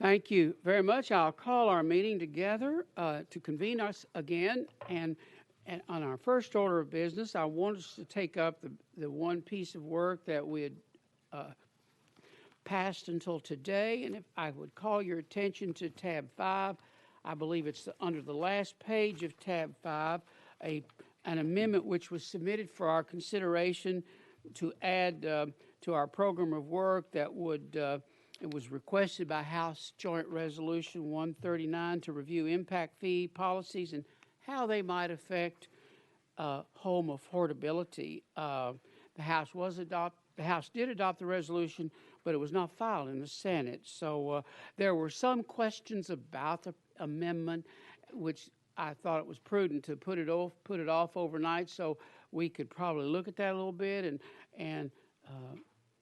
Thank you very much. I'll call our meeting together to convene us again. And on our first order of business, I want us to take up the one piece of work that we had passed until today. And if I would call your attention to tab 5, I believe it's under the last page of tab 5, an amendment which was submitted for our consideration to add to our program of work that would it was requested by House Joint Resolution 139 to review impact fee policies and how they might affect home affordability. The House did adopt the resolution, but it was not filed in the Senate. So there were some questions about the amendment, which I thought it was prudent to put it off overnight, so we could probably look at that a little bit. And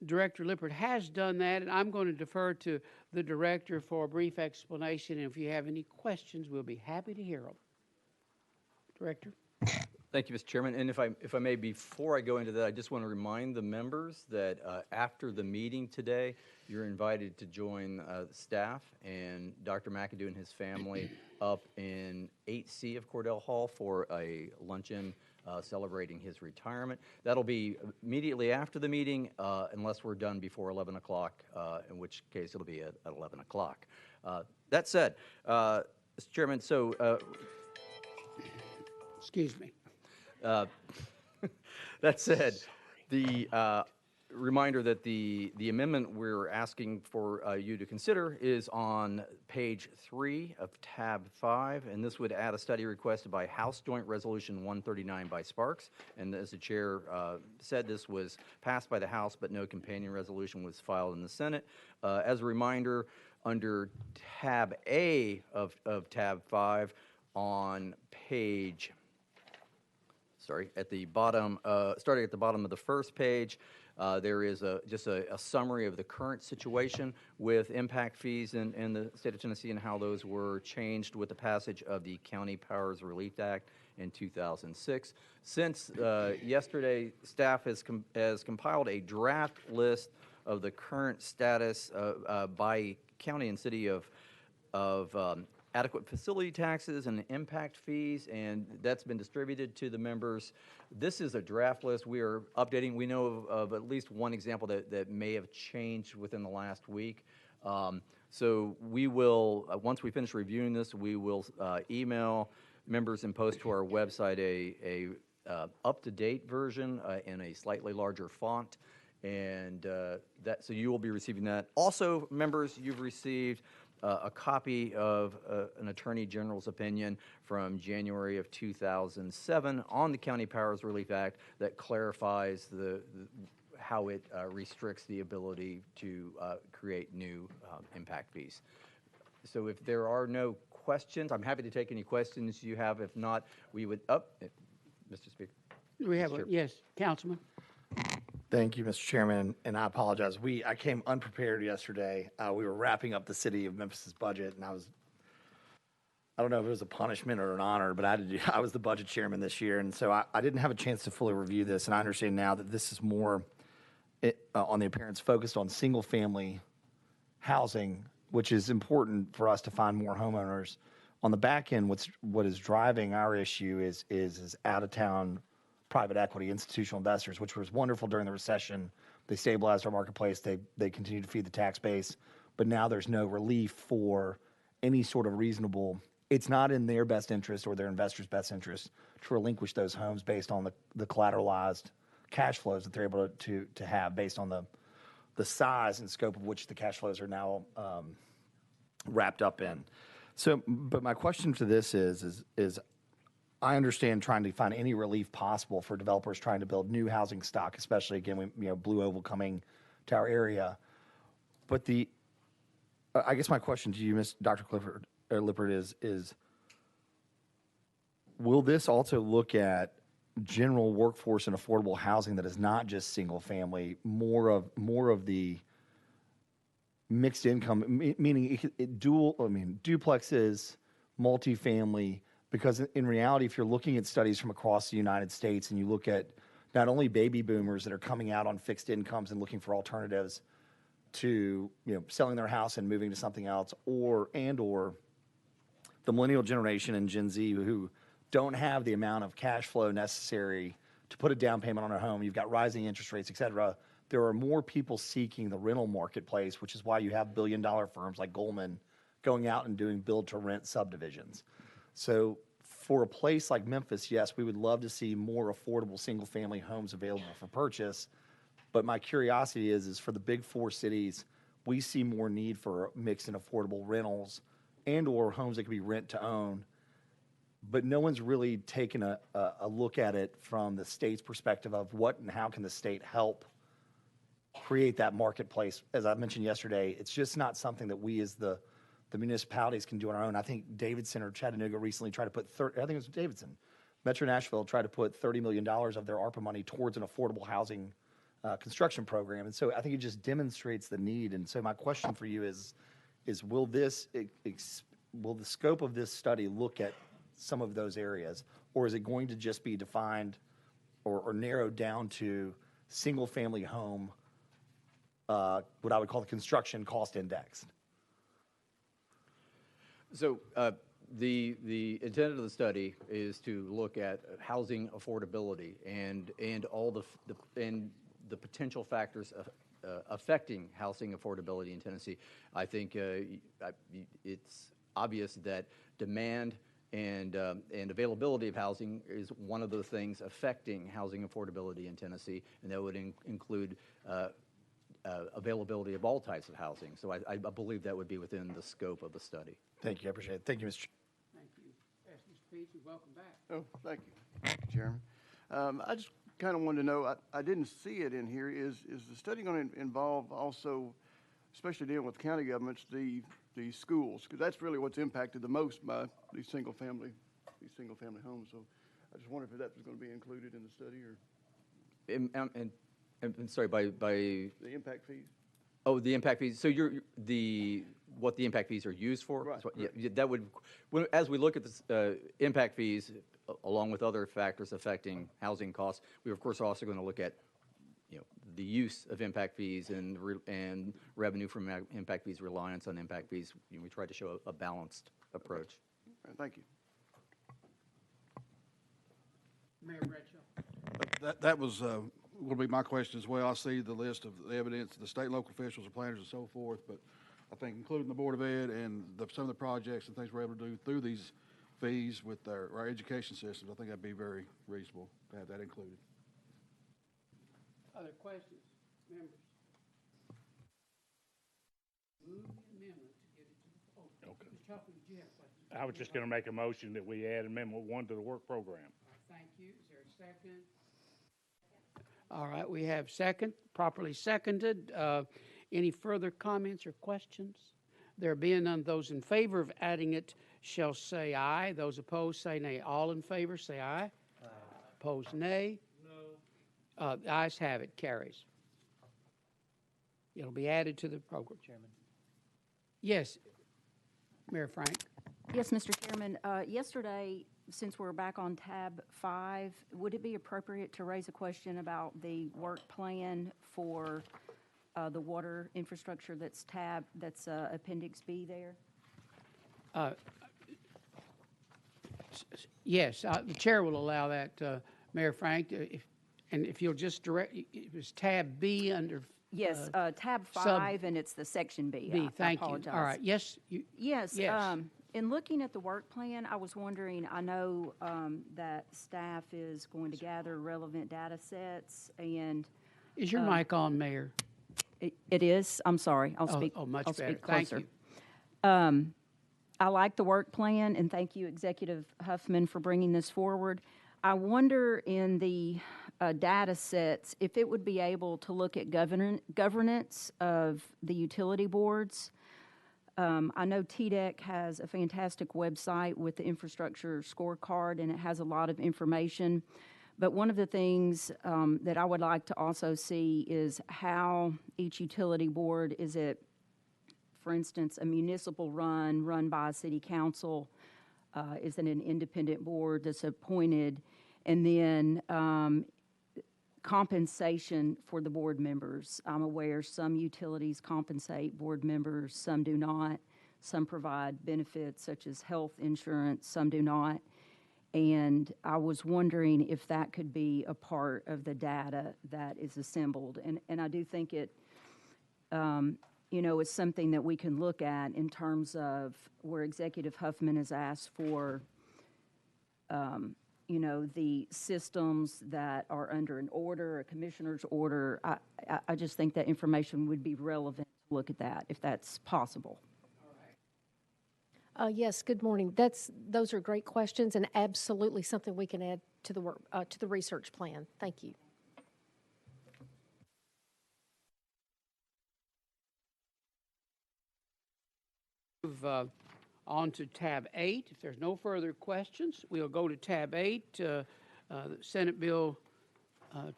Director Lippert has done that, and I'm going to defer to the director for a brief explanation. And if you have any questions, we'll be happy to hear them. Director. Thank you, Mr. Chairman. And if I may, before I go into that, I just want to remind the members that after the meeting today, you're invited to join staff and Dr. McAdoo and his family up in 8C of Cordell Hall for a luncheon celebrating his retirement. That'll be immediately after the meeting, unless we're done before 11 o'clock, in which case it'll be at 11 o'clock. That said, Mr. Chairman, so... Excuse me. That said, the reminder that the amendment we're asking for you to consider is on page 3 of tab 5, and this would add a study requested by House Joint Resolution 139 by Sparks. And as the chair said, this was passed by the House, but no companion resolution was filed in the Senate. As a reminder, under tab A of tab 5 on page... at the bottom, starting at the bottom of the first page, there is just a summary of the current situation with impact fees in the state of Tennessee and how those were changed with the passage of the County Powers Relief Act in 2006. Since yesterday, staff has compiled a draft list of the current status by county and city of adequate facility taxes and impact fees, and that's been distributed to the members. This is a draft list we are updating. We know of at least one example that may have changed within the last week. So we will, once we finish reviewing this, we will email members and post to our website a up-to-date version in a slightly larger font, and so you will be receiving that. Also, members, you've received a copy of an Attorney General's opinion from January of 2007 on the County Powers Relief Act that clarifies how it restricts the ability to create new impact fees. So if there are no questions, I'm happy to take any questions you have. If not, we would... Mr. Speaker. We have yes, Councilman. Thank you, Mr. Chairman, and I apologize. I came unprepared yesterday. We were wrapping up the city of Memphis's budget, and I don't know if it was a punishment or an honor, but I was the budget chairman this year, and so I didn't have a chance to fully review this, and I understand now that this is more on the appearance focused on single-family housing, which is important for us to find more homeowners. On the back end, what is driving our issue is out-of-town private equity, institutional investors, which was wonderful during the recession. They stabilized our marketplace. They continue to feed the tax base, but now there's no relief for any sort of reasonable. It's not in their best interest or their investors' best interest to relinquish those homes based on the collateralized cash flows that they're able to have based on the size and scope of which the cash flows are now wrapped up in. So, but my question to this is I understand trying to find any relief possible for developers trying to build new housing stock, especially again, Blue Oval coming to our area. But I guess my question to you, Dr. Lippert, is will this also look at general workforce and affordable housing that is not just single family, more of the mixed income, meaning duplexes, multifamily? Because in reality, if you're looking at studies from across the United States and you look at not only baby boomers that are coming out on fixed incomes and looking for alternatives, to, selling their house and moving to something else, or the millennial generation and Gen Z who don't have the amount of cash flow necessary to put a down payment on a home. You've got rising interest rates, et cetera. There are more people seeking the rental marketplace, which is why you have billion-dollar firms like Goldman going out and doing build-to-rent subdivisions. So for a place like Memphis, yes, we would love to see more affordable single-family homes available for purchase. But my curiosity is for the big four cities, we see more need for mixed and affordable rentals and or homes that can be rent to own. But no one's really taken a look at it from the state's perspective of what and how can the state help create that marketplace. As I mentioned yesterday, it's just not something that we as the municipalities can do on our own. I think Davidson or Chattanooga recently tried to put I think it was Davidson. Metro Nashville tried to put $30 million of their ARPA money towards an affordable housing construction program. And so I think it just demonstrates the need. And so my question for you is will the scope of this study look at some of those areas, or is it going to just be defined or narrowed down to single family home, what I would call the construction cost index? So the intent of the study is to look at housing affordability and all the potential factors affecting housing affordability in Tennessee. I think it's obvious that demand and availability of housing is one of the things affecting housing affordability in Tennessee, and that would include availability of all types of housing. So I believe that would be within the scope of the study. Thank you. I appreciate it. Thank you, Mr. Thank you. Yes, Mr. Peach, welcome back. Oh, thank you, Chairman. I just kind of wanted to know, I didn't see it in here, is the study going to involve also, especially dealing with county governments, the schools? Because that's really what's impacted the most by these single family homes. So I just wondered if that was going to be included in the study, or And sorry, by the impact fees. Oh, the impact fees. So what the impact fees are used for? Right, So, yeah, that would, as we look at the impact fees, along with other factors affecting housing costs, we of course are also going to look at, the use of impact fees and revenue from impact fees, reliance on impact fees. We try to show a balanced approach. All right, thank you. Mayor Bradshaw. That was will be my question as well. I see the list of the evidence, the state and local officials, the planners, and so forth, but I think including the Board of Ed and some of the projects and things we're able to do through these fees with our education systems, I think that'd be very reasonable to have that included. Other questions, members? Move the amendment to get it to the floor. Okay. Mr. Huffman, did you have a question? I was just going to make a motion that we add Amendment 1 to the work program. Thank you. Is there a second? All right, we have second, properly seconded. Any further comments or questions? There being none, those in favor of adding it shall say aye. Those opposed say nay. All in favor say aye. Aye. Opposed, nay. No. The ayes have it, carries. It'll be added to the program. Chairman. Yes, Mayor Frank. Yes, Mr. Chairman. Yesterday, since we're back on tab 5, would it be appropriate to raise a question about the work plan for the water infrastructure that's Appendix B there? Yes, the chair will allow that, Mayor Frank. If you'll just direct, it was tab B under. Yes, tab 5, and it's the section B. B, thank I you. apologize. All right, yes. Yes. Yes. In looking at the work plan, I was wondering, I know that staff is going to gather relevant data sets, and Is your mic on, Mayor? it is. I'm sorry. I'll speak. much I'll better. speak Thank closer. you. I like the work plan, and thank you, Executive Huffman, for bringing this forward. I wonder in the data sets if it would be able to look at governance of the utility boards. I know TDEC has a fantastic website with the infrastructure scorecard, and it has a lot of information. But one of the things that I would like to also see is how each utility board, is it, for instance, a municipal run by a city council? Is it an independent board that's appointed? And then compensation for the board members. I'm aware some utilities compensate board members, some do not. Some provide benefits such as health insurance, some do not. And I was wondering if that could be a part of the data that is assembled. And I do think it, is something that we can look at in terms of where Executive Huffman has asked for, the systems that are under an order, a commissioner's order. I just think that information would be relevant to look at that, if that's possible. Yes, good morning. Those are great questions and absolutely something we can add to the work, to the research plan. Thank you. Move on to tab 8. If there's no further questions, we'll go to tab 8, Senate Bill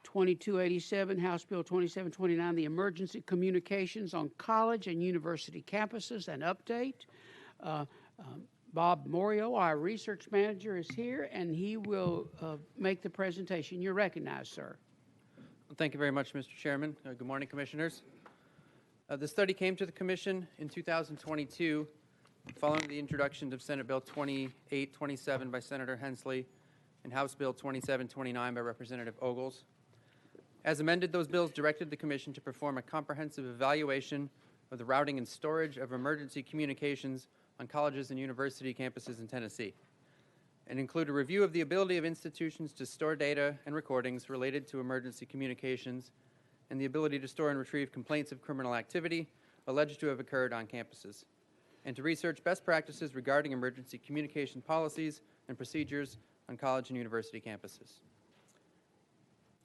2287, House Bill 2729, the Emergency Communications on College and University Campuses, an update. Bob Morio, our research manager, is here, and he will make the presentation. You're recognized, sir. Well, thank you very much, Mr. Chairman. Good morning, Commissioners. The study came to the Commission in 2022 following the introduction of Senate Bill 2827 by Senator Hensley and House Bill 2729 by Representative Ogles. As amended, those bills directed the Commission to perform a comprehensive evaluation of the routing and storage of emergency communications on colleges and university campuses in Tennessee, and include a review of the ability of institutions to store data and recordings related to emergency communications and the ability to store and retrieve complaints of criminal activity alleged to have occurred on campuses, and to research best practices regarding emergency communication policies and procedures on college and university campuses.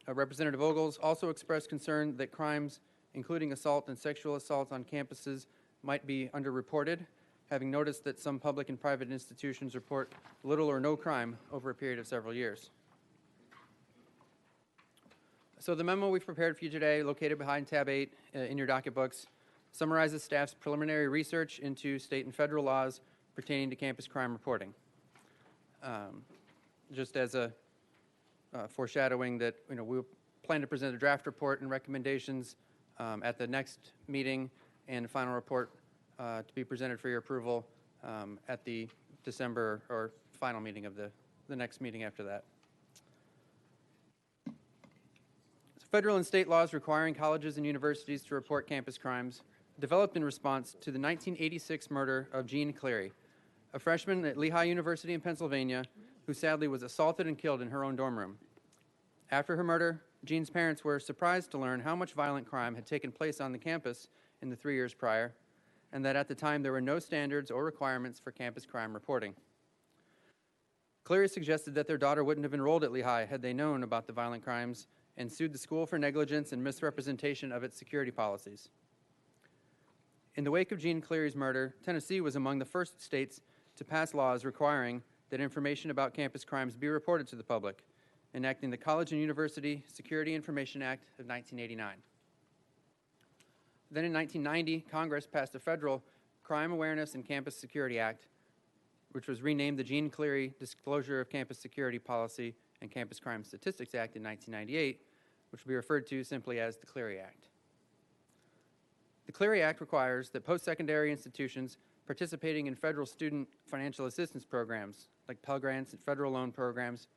Representative Ogles also expressed concern that crimes, including assault and sexual assault on campuses, might be underreported, having noticed that some public and private institutions report little or no crime over a period of several years. So the memo we've prepared for you today, located behind tab 8 in your docket books, summarizes staff's preliminary research into state and federal laws pertaining to campus crime reporting. Just as a foreshadowing that we plan to present a draft report and recommendations at the next meeting, and a final report to be presented for your approval at the December or final meeting of the next meeting after that. So federal and state laws requiring colleges and universities to report campus crimes developed in response to the 1986 murder of Jean Cleary, a freshman at Lehigh University in Pennsylvania who sadly was assaulted and killed in her own dorm room. After her murder, Jean's parents were surprised to learn how much violent crime had taken place on the campus in the 3 years prior, and that at the time there were no standards or requirements for campus crime reporting. Cleary suggested that their daughter wouldn't have enrolled at Lehigh had they known about the violent crimes, and sued the school for negligence and misrepresentation of its security policies. In the wake of Jean Cleary's murder, Tennessee was among the first states to pass laws requiring that information about campus crimes be reported to the public, enacting the College and University Security Information Act of 1989. Then in 1990, Congress passed a federal Crime Awareness and Campus Security Act, which was renamed the Jean Cleary Disclosure of Campus Security Policy and Campus Crime Statistics Act in 1998, which will be referred to simply as the Cleary Act. The Cleary Act requires that post-secondary institutions participating in federal student financial assistance programs, like Pell Grants and federal loan programs,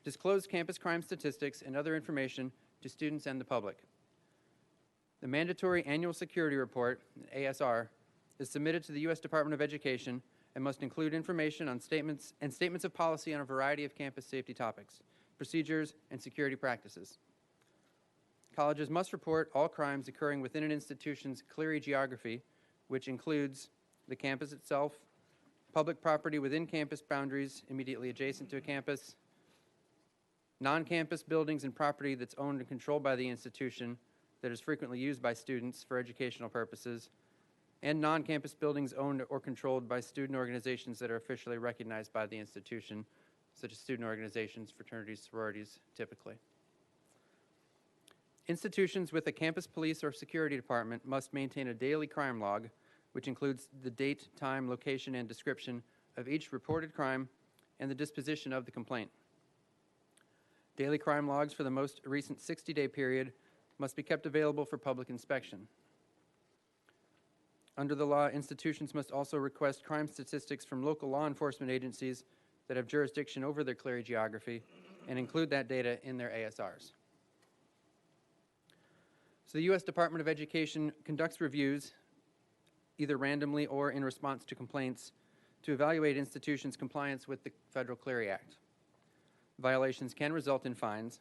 disclose campus crime statistics and other information to students and the public. The mandatory annual security report, ASR, is submitted to the U.S. Department of Education and must include information on statements of policy on a variety of campus safety topics, procedures, and security practices. Colleges must report all crimes occurring within an institution's Cleary geography, which includes the campus itself, public property within campus boundaries immediately adjacent to a campus, non-campus buildings and property that's owned and controlled by the institution that is frequently used by students for educational purposes, and non-campus buildings owned or controlled by student organizations that are officially recognized by the institution, such as student organizations, fraternities, sororities, typically. Institutions with a campus police or security department must maintain a daily crime log, which includes the date, time, location, and description of each reported crime and the disposition of the complaint. Daily crime logs for the most recent 60-day period must be kept available for public inspection. Under the law, institutions must also request crime statistics from local law enforcement agencies that have jurisdiction over their Clery geography and include that data in their ASRs. So the U.S. Department of Education conducts reviews, either randomly or in response to complaints, to evaluate institutions' compliance with the Federal Clery Act. Violations can result in fines.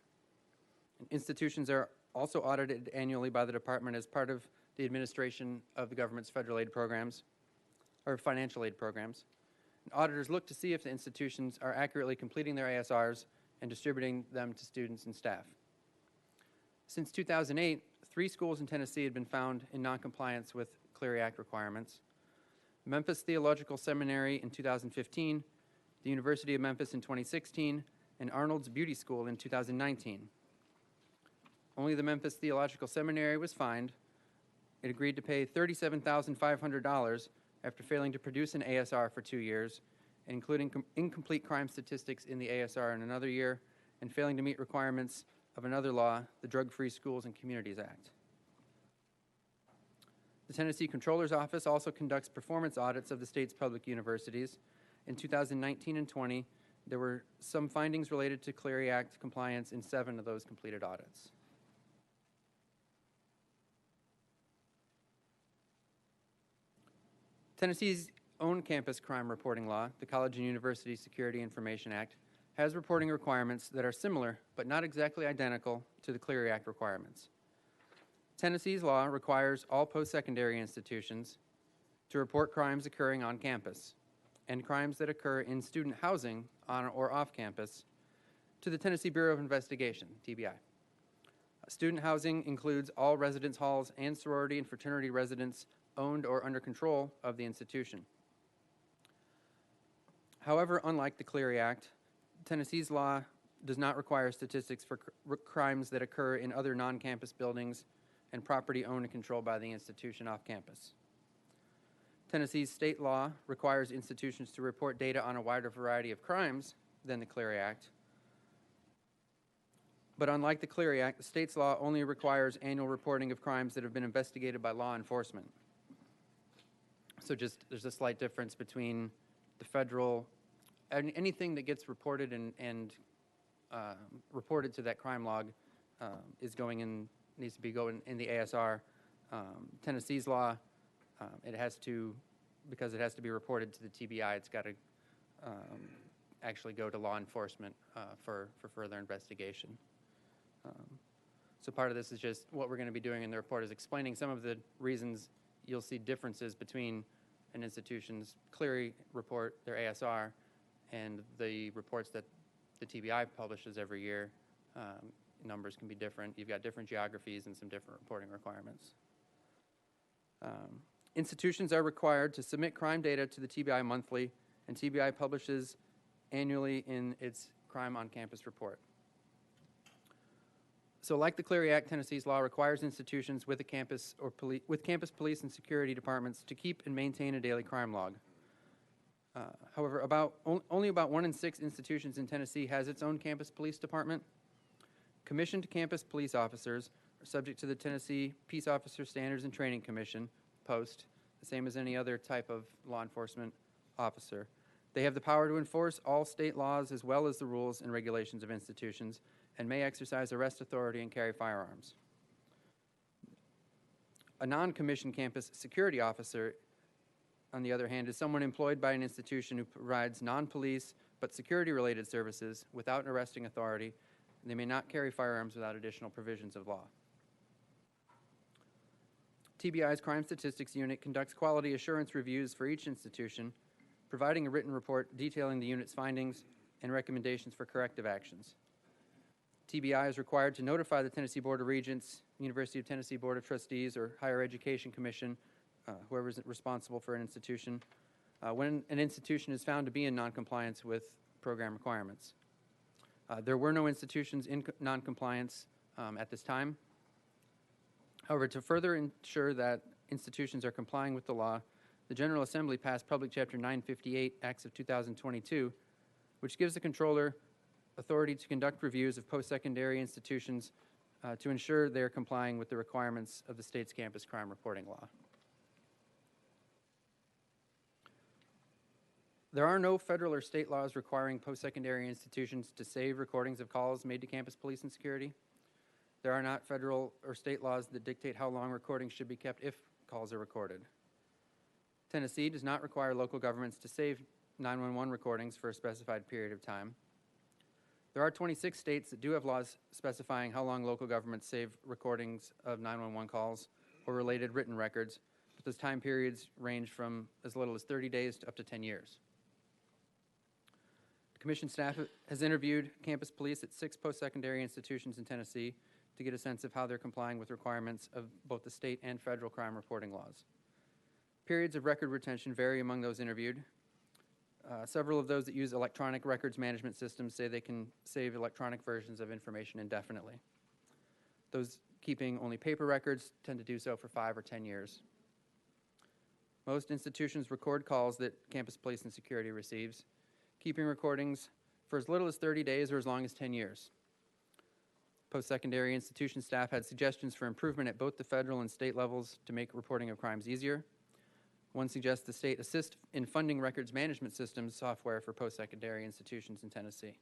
Institutions are also audited annually by the department as part of the administration of the government's federal aid programs, or financial aid programs. And auditors look to see if the institutions are accurately completing their ASRs and distributing them to students and staff. Since 2008, 3 schools in Tennessee had been found in noncompliance with Clery Act requirements. Memphis Theological Seminary in 2015, the University of Memphis in 2016, and Arnold's Beauty School in 2019. Only the Memphis Theological Seminary was fined. It agreed to pay $37,500 after failing to produce an ASR for 2 years, including incomplete crime statistics in the ASR in another year, and failing to meet requirements of another law, the Drug-Free Schools and Communities Act. The Tennessee Comptroller's Office also conducts performance audits of the state's public universities. In 2019 and 20, there were some findings related to Clery Act compliance in 7 of those completed audits. Tennessee's own campus crime reporting law, the College and University Security Information Act, has reporting requirements that are similar but not exactly identical to the Clery Act requirements. Tennessee's law requires all post-secondary institutions to report crimes occurring on campus and crimes that occur in student housing on or off campus to the Tennessee Bureau of Investigation, TBI. Student housing includes all residence halls and sorority and fraternity residents owned or under control of the institution. However, unlike the Clery Act, Tennessee's law does not require statistics for crimes that occur in other non-campus buildings and property owned and controlled by the institution off campus. Tennessee's state law requires institutions to report data on a wider variety of crimes than the Clery Act. But unlike the Clery Act, the state's law only requires annual reporting of crimes that have been investigated by law enforcement. So there's a slight difference between the federal, anything that gets reported and reported to that crime log needs to be going in the ASR. Tennessee's law, because it has to be reported to the TBI, it's got to actually go to law enforcement for further investigation. So part of this is just what we're going to be doing in the report is explaining some of the reasons you'll see differences between an institution's Clery report, their ASR, and the reports that the TBI publishes every year. Numbers can be different. You've got different geographies and some different reporting requirements. Institutions are required to submit crime data to the TBI monthly, and TBI publishes annually in its Crime on Campus report. So like the Clery Act, Tennessee's law requires institutions with campus police and security departments to keep and maintain a daily crime log. However, only about 1 in 6 institutions in Tennessee has its own campus police department. Commissioned campus police officers are subject to the Tennessee Peace Officer Standards and Training Commission, POST, the same as any other type of law enforcement officer. They have the power to enforce all state laws as well as the rules and regulations of institutions, and may exercise arrest authority and carry firearms. A non-commissioned campus security officer, on the other hand, is someone employed by an institution who provides non-police but security-related services without an arresting authority, and they may not carry firearms without additional provisions of law. TBI's Crime Statistics Unit conducts quality assurance reviews for each institution, providing a written report detailing the unit's findings and recommendations for corrective actions. TBI is required to notify the Tennessee Board of Regents, University of Tennessee Board of Trustees, or Higher Education Commission, whoever is responsible for an institution, when an institution is found to be in noncompliance with program requirements. There were no institutions in noncompliance at this time. However, to further ensure that institutions are complying with the law, the General Assembly passed Public Chapter 958, Acts of 2022, which gives the Comptroller authority to conduct reviews of post-secondary institutions to ensure they're complying with the requirements of the state's campus crime reporting law. There are no federal or state laws requiring post-secondary institutions to save recordings of calls made to campus police and security. There are not federal or state laws that dictate how long recordings should be kept if calls are recorded. Tennessee does not require local governments to save 911 recordings for a specified period of time. There are 26 states that do have laws specifying how long local governments save recordings of 911 calls or related written records, but those time periods range from as little as 30 days to up to 10 years. Commission staff has interviewed campus police at 6 post-secondary institutions in Tennessee to get a sense of how they're complying with requirements of both the state and federal crime reporting laws. Periods of record retention vary among those interviewed. Several of those that use electronic records management systems say they can save electronic versions of information indefinitely. Those keeping only paper records tend to do so for 5 or 10 years. Most institutions record calls that campus police and security receives, keeping recordings for as little as 30 days or as long as 10 years. Post-secondary institution staff had suggestions for improvement at both the federal and state levels to make reporting of crimes easier. One suggests the state assist in funding records management systems software for post-secondary institutions in Tennessee.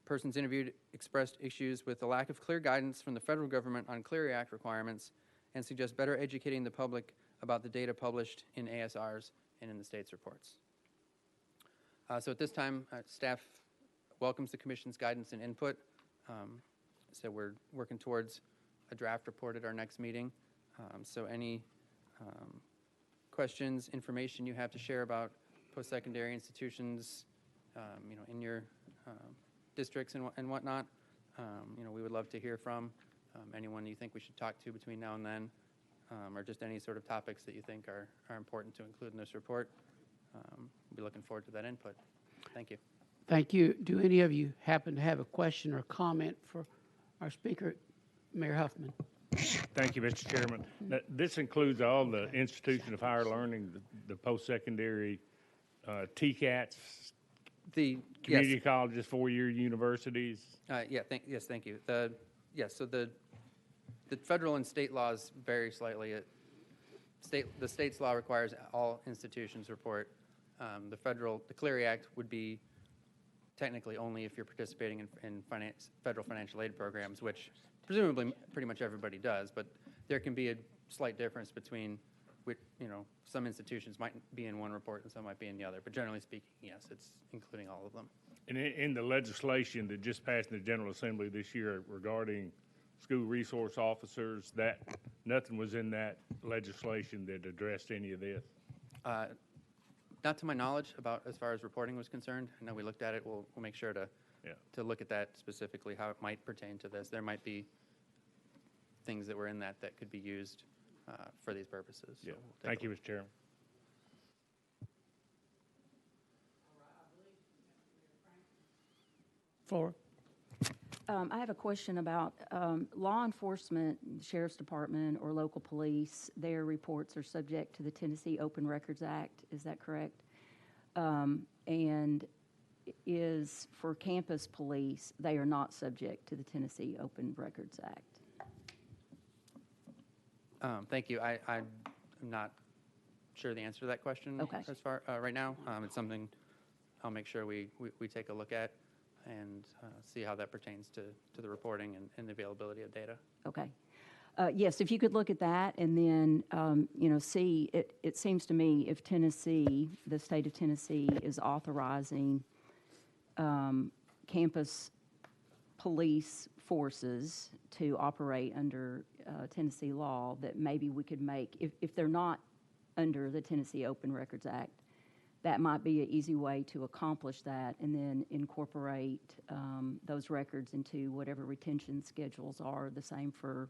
Persons interviewed expressed issues with the lack of clear guidance from the federal government on Clery Act requirements and suggest better educating the public about the data published in ASRs and in the state's reports. So at this time, staff welcomes the Commission's guidance and input. So we're working towards a draft report at our next meeting. So any questions, information you have to share about post-secondary institutions, in your districts and whatnot, we would love to hear from anyone you think we should talk to between now and then, or just any sort of topics that you think are important to include in this report. We'll be looking forward to that input. Thank you. Thank you. Do any of you happen to have a question or comment for our speaker, Mayor Huffman? Thank you, Mr. Chairman. Now, this includes all the institution of higher learning, the post-secondary TCATs, community colleges, 4-year universities. Yes, thank you. So the federal and state laws vary slightly. The state's law requires all institutions report. The Clery Act would be technically only if you're participating in federal financial aid programs, which presumably pretty much everybody does, but there can be a slight difference between which, some institutions might be in one report and some might be in the other, but generally speaking, yes, it's including all of them. And in the legislation that just passed in the General Assembly this year regarding school resource officers, that nothing was in that legislation that addressed any of this. Not to my knowledge about as far as reporting was concerned. I know we looked at it. We'll make sure to look at that specifically, how it might pertain to this. There might be things that were in that could be used for these purposes. So Thank you, Mr. Chairman. Floor. I have a question about law enforcement, Sheriff's Department, or local police. Their reports are subject to the Tennessee Open Records Act. Is that correct? And is for campus police, they are not subject to the Tennessee Open Records Act. Thank you. I'm not sure the answer to that question as far right now. It's something I'll make sure we take a look at and see how that pertains to the reporting and the availability of data. Okay. Yes, if you could look at that and then, see, it seems to me if Tennessee, the state of Tennessee is authorizing campus police forces to operate under Tennessee law, that maybe we could make, if they're not under the Tennessee Open Records Act, that might be an easy way to accomplish that and then incorporate those records into whatever retention schedules are the same for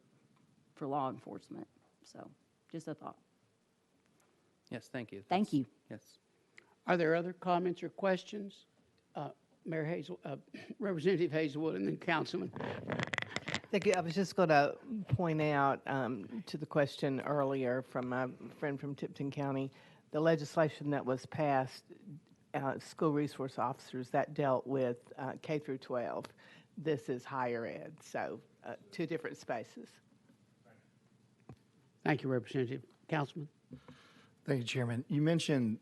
law enforcement. So just a thought. Yes, thank you. Thank you. Yes. Are there other comments or questions? Mayor Representative Hazelwood, and then Councilman. Thank you. I was just going to point out to the question earlier from my friend from Tipton County, the legislation that was passed school resource officers that dealt with K through 12. This is higher ed, so two different spaces. Thank you, Representative. Councilman? Thank you, Chairman. You mentioned,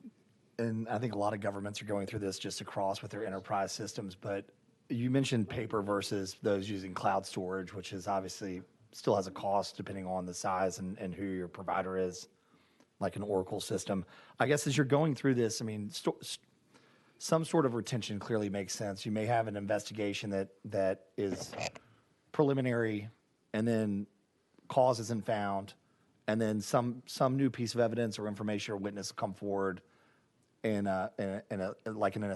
and I think a lot of governments are going through this just across with their enterprise systems, but you mentioned paper versus those using cloud storage, which is obviously still has a cost depending on the size and who your provider is, like an Oracle system. I guess as you're going through this, I mean, some sort of retention clearly makes sense. You may have an investigation that is preliminary, and then cause isn't found, and then some new piece of evidence or information or witness come forward in a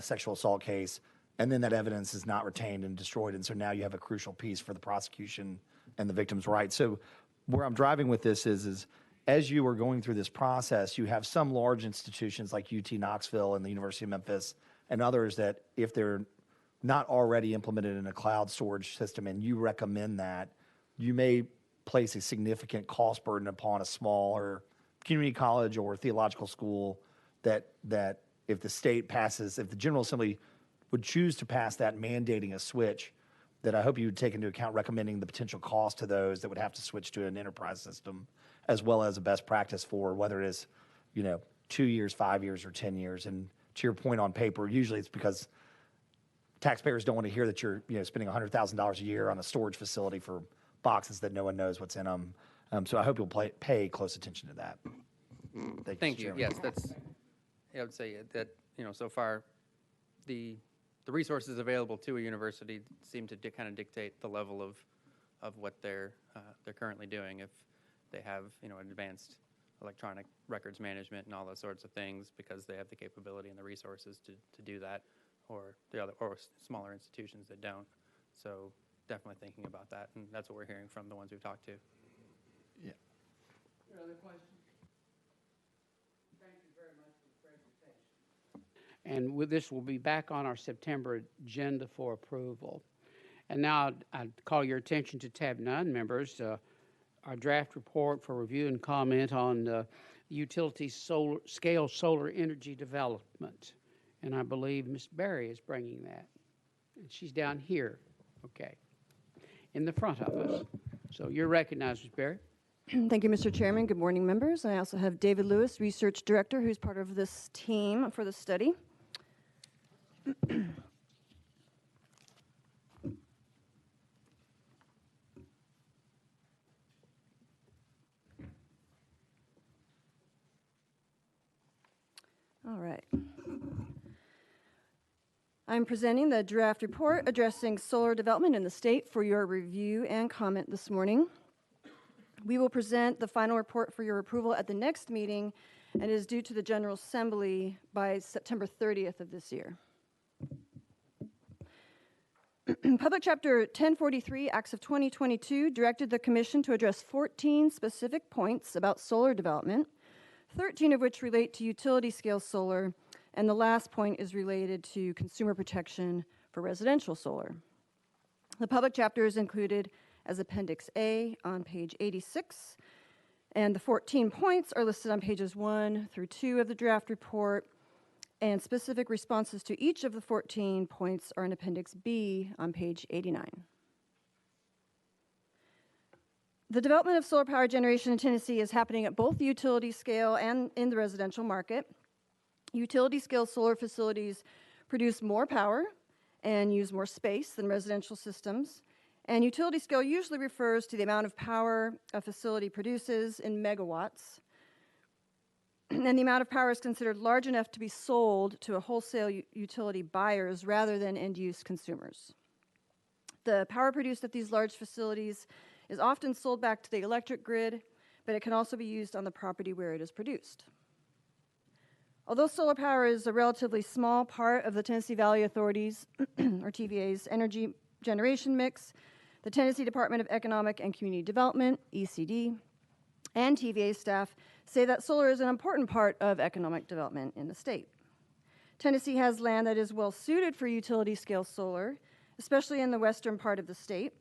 sexual assault case, and then that evidence is not retained and destroyed, and so now you have a crucial piece for the prosecution and the victim's rights. So where I'm driving with this is as you are going through this process, you have some large institutions like UT Knoxville and the University of Memphis and others that if they're not already implemented in a cloud storage system and you recommend that, you may place a significant cost burden upon a smaller community college or theological school that if the state passes, if the General Assembly would choose to pass that mandating a switch, that I hope you would take into account recommending the potential cost to those that would have to switch to an enterprise system, as well as a best practice for whether it is, 2 years, 5 years, or 10 years. And to your point on paper, usually it's because taxpayers don't want to hear that you're spending $100,000 a year on a storage facility for boxes that no one knows what's in them. So I hope you'll pay close attention to that. Thank Mr. you. Chairman. Yes, I would say that, so far, the resources available to a university seem to kind of dictate the level of what they're currently doing. If they have, advanced electronic records management and all those sorts of things because they have the capability and the resources to do that, or smaller institutions that don't. So definitely thinking about that, and that's what we're hearing from the ones we've talked to. Yeah. Other questions? Thank you very much for the presentation. And this will be back on our September agenda for approval. And now I'd call your attention to tab 9, members. Our draft report for review and comment on utility scale solar energy development. And I believe Ms. Berry is bringing that. And she's down here, okay, in the front of us. So you're recognized, Ms. Berry. Thank you, Mr. Chairman. Good morning, members. I also have David Lewis, Research Director, who's part of this team for the study. All right. I'm presenting the draft report addressing solar development in the state for your review and comment this morning. We will present the final report for your approval at the next meeting, and it is due to the General Assembly by September 30th of this year. Public Chapter 1043, Acts of 2022, directed the Commission to address 14 specific points about solar development, 13 of which relate to utility-scale solar, and the last point is related to consumer protection for residential solar. The public chapter is included as Appendix A on page 86, and the 14 points are listed on pages 1 through 2 of the draft report, and specific responses to each of the 14 points are in Appendix B on page 89. The development of solar power generation in Tennessee is happening at both the utility scale and in the residential market. Utility scale solar facilities produce more power and use more space than residential systems. And utility scale usually refers to the amount of power a facility produces in megawatts. And the amount of power is considered large enough to be sold to a wholesale utility buyers rather than end-use consumers. The power produced at these large facilities is often sold back to the electric grid, but it can also be used on the property where it is produced. Although solar power is a relatively small part of the Tennessee Valley Authority's, or TVA's, energy generation mix, the Tennessee Department of Economic and Community Development, ECD, and TVA staff say that solar is an important part of economic development in the state. Tennessee has land that is well suited for utility-scale solar, especially in the western part of the state,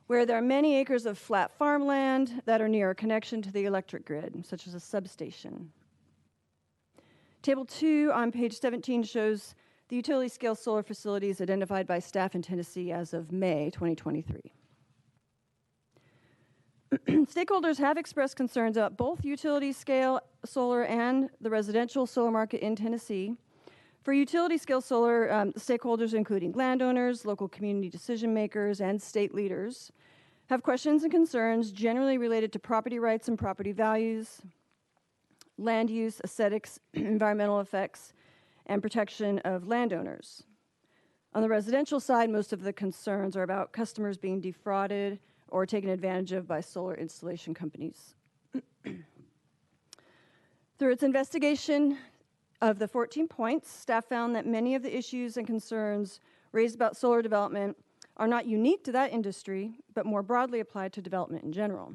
where there are many acres of flat farmland that are near a connection to the electric grid, such as a substation. Table 2 on page 17 shows the utility scale solar facilities identified by staff in Tennessee as of May 2023. Stakeholders have expressed concerns about both utility scale solar and the residential solar market in Tennessee. For utility scale solar, stakeholders, including landowners, local community decision makers, and state leaders, have questions and concerns generally related to property rights and property values, land use, aesthetics, environmental effects, and protection of landowners. On the residential side, most of the concerns are about customers being defrauded or taken advantage of by solar installation companies. Through its investigation of the 14 points, staff found that many of the issues and concerns raised about solar development are not unique to that industry, but more broadly applied to development in general.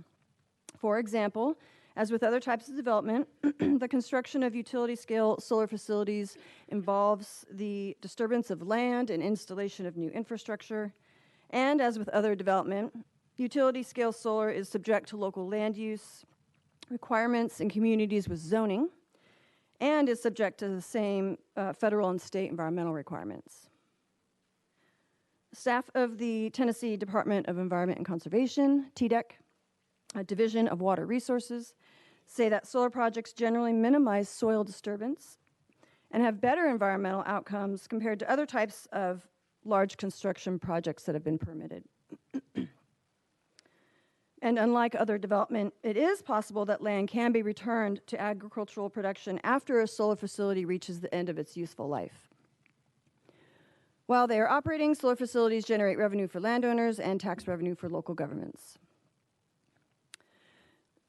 For example, as with other types of development, the construction of utility-scale solar facilities involves the disturbance of land and installation of new infrastructure. And as with other development, utility-scale solar is subject to local land use requirements in communities with zoning, and is subject to the same federal and state environmental requirements. Staff of the Tennessee Department of Environment and Conservation, TDEC, a Division of Water Resources, say that solar projects generally minimize soil disturbance and have better environmental outcomes compared to other types of large construction projects that have been permitted. And unlike other development, it is possible that land can be returned to agricultural production after a solar facility reaches the end of its useful life. While they are operating, solar facilities generate revenue for landowners and tax revenue for local governments.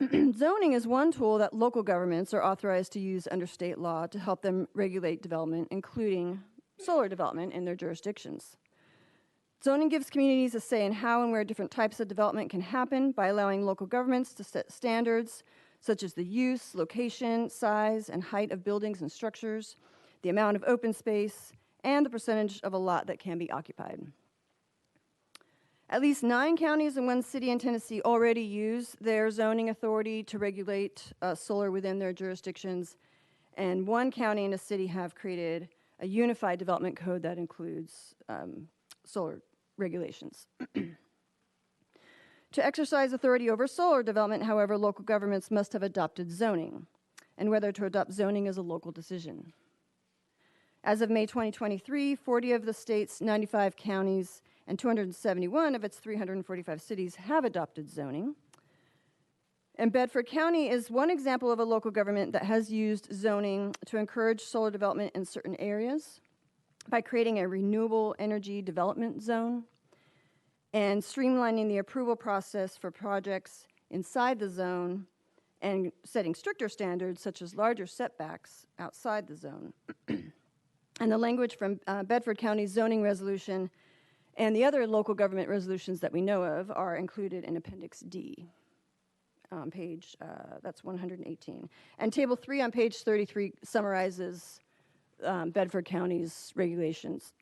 Zoning is one tool that local governments are authorized to use under state law to help them regulate development, including solar development in their jurisdictions. Zoning gives communities a say in how and where different types of development can happen by allowing local governments to set standards such as the use, location, size, and height of buildings and structures, the amount of open space, and the percentage of a lot that can be occupied. At least 9 counties and 1 city in Tennessee already use their zoning authority to regulate solar within their jurisdictions, and 1 county and a city have created a unified development code that includes solar regulations. To exercise authority over solar development, however, local governments must have adopted zoning, and whether to adopt zoning is a local decision. As of May 2023, 40 of the state's 95 counties and 271 of its 345 cities have adopted zoning. And Bedford County is one example of a local government that has used zoning to encourage solar development in certain areas by creating a renewable energy development zone and streamlining the approval process for projects inside the zone and setting stricter standards such as larger setbacks outside the zone. And the language from Bedford County's zoning resolution and the other local government resolutions that we know of are included in Appendix D on page, that's 118. And Table 3 on page 33 summarizes Bedford County's regulations.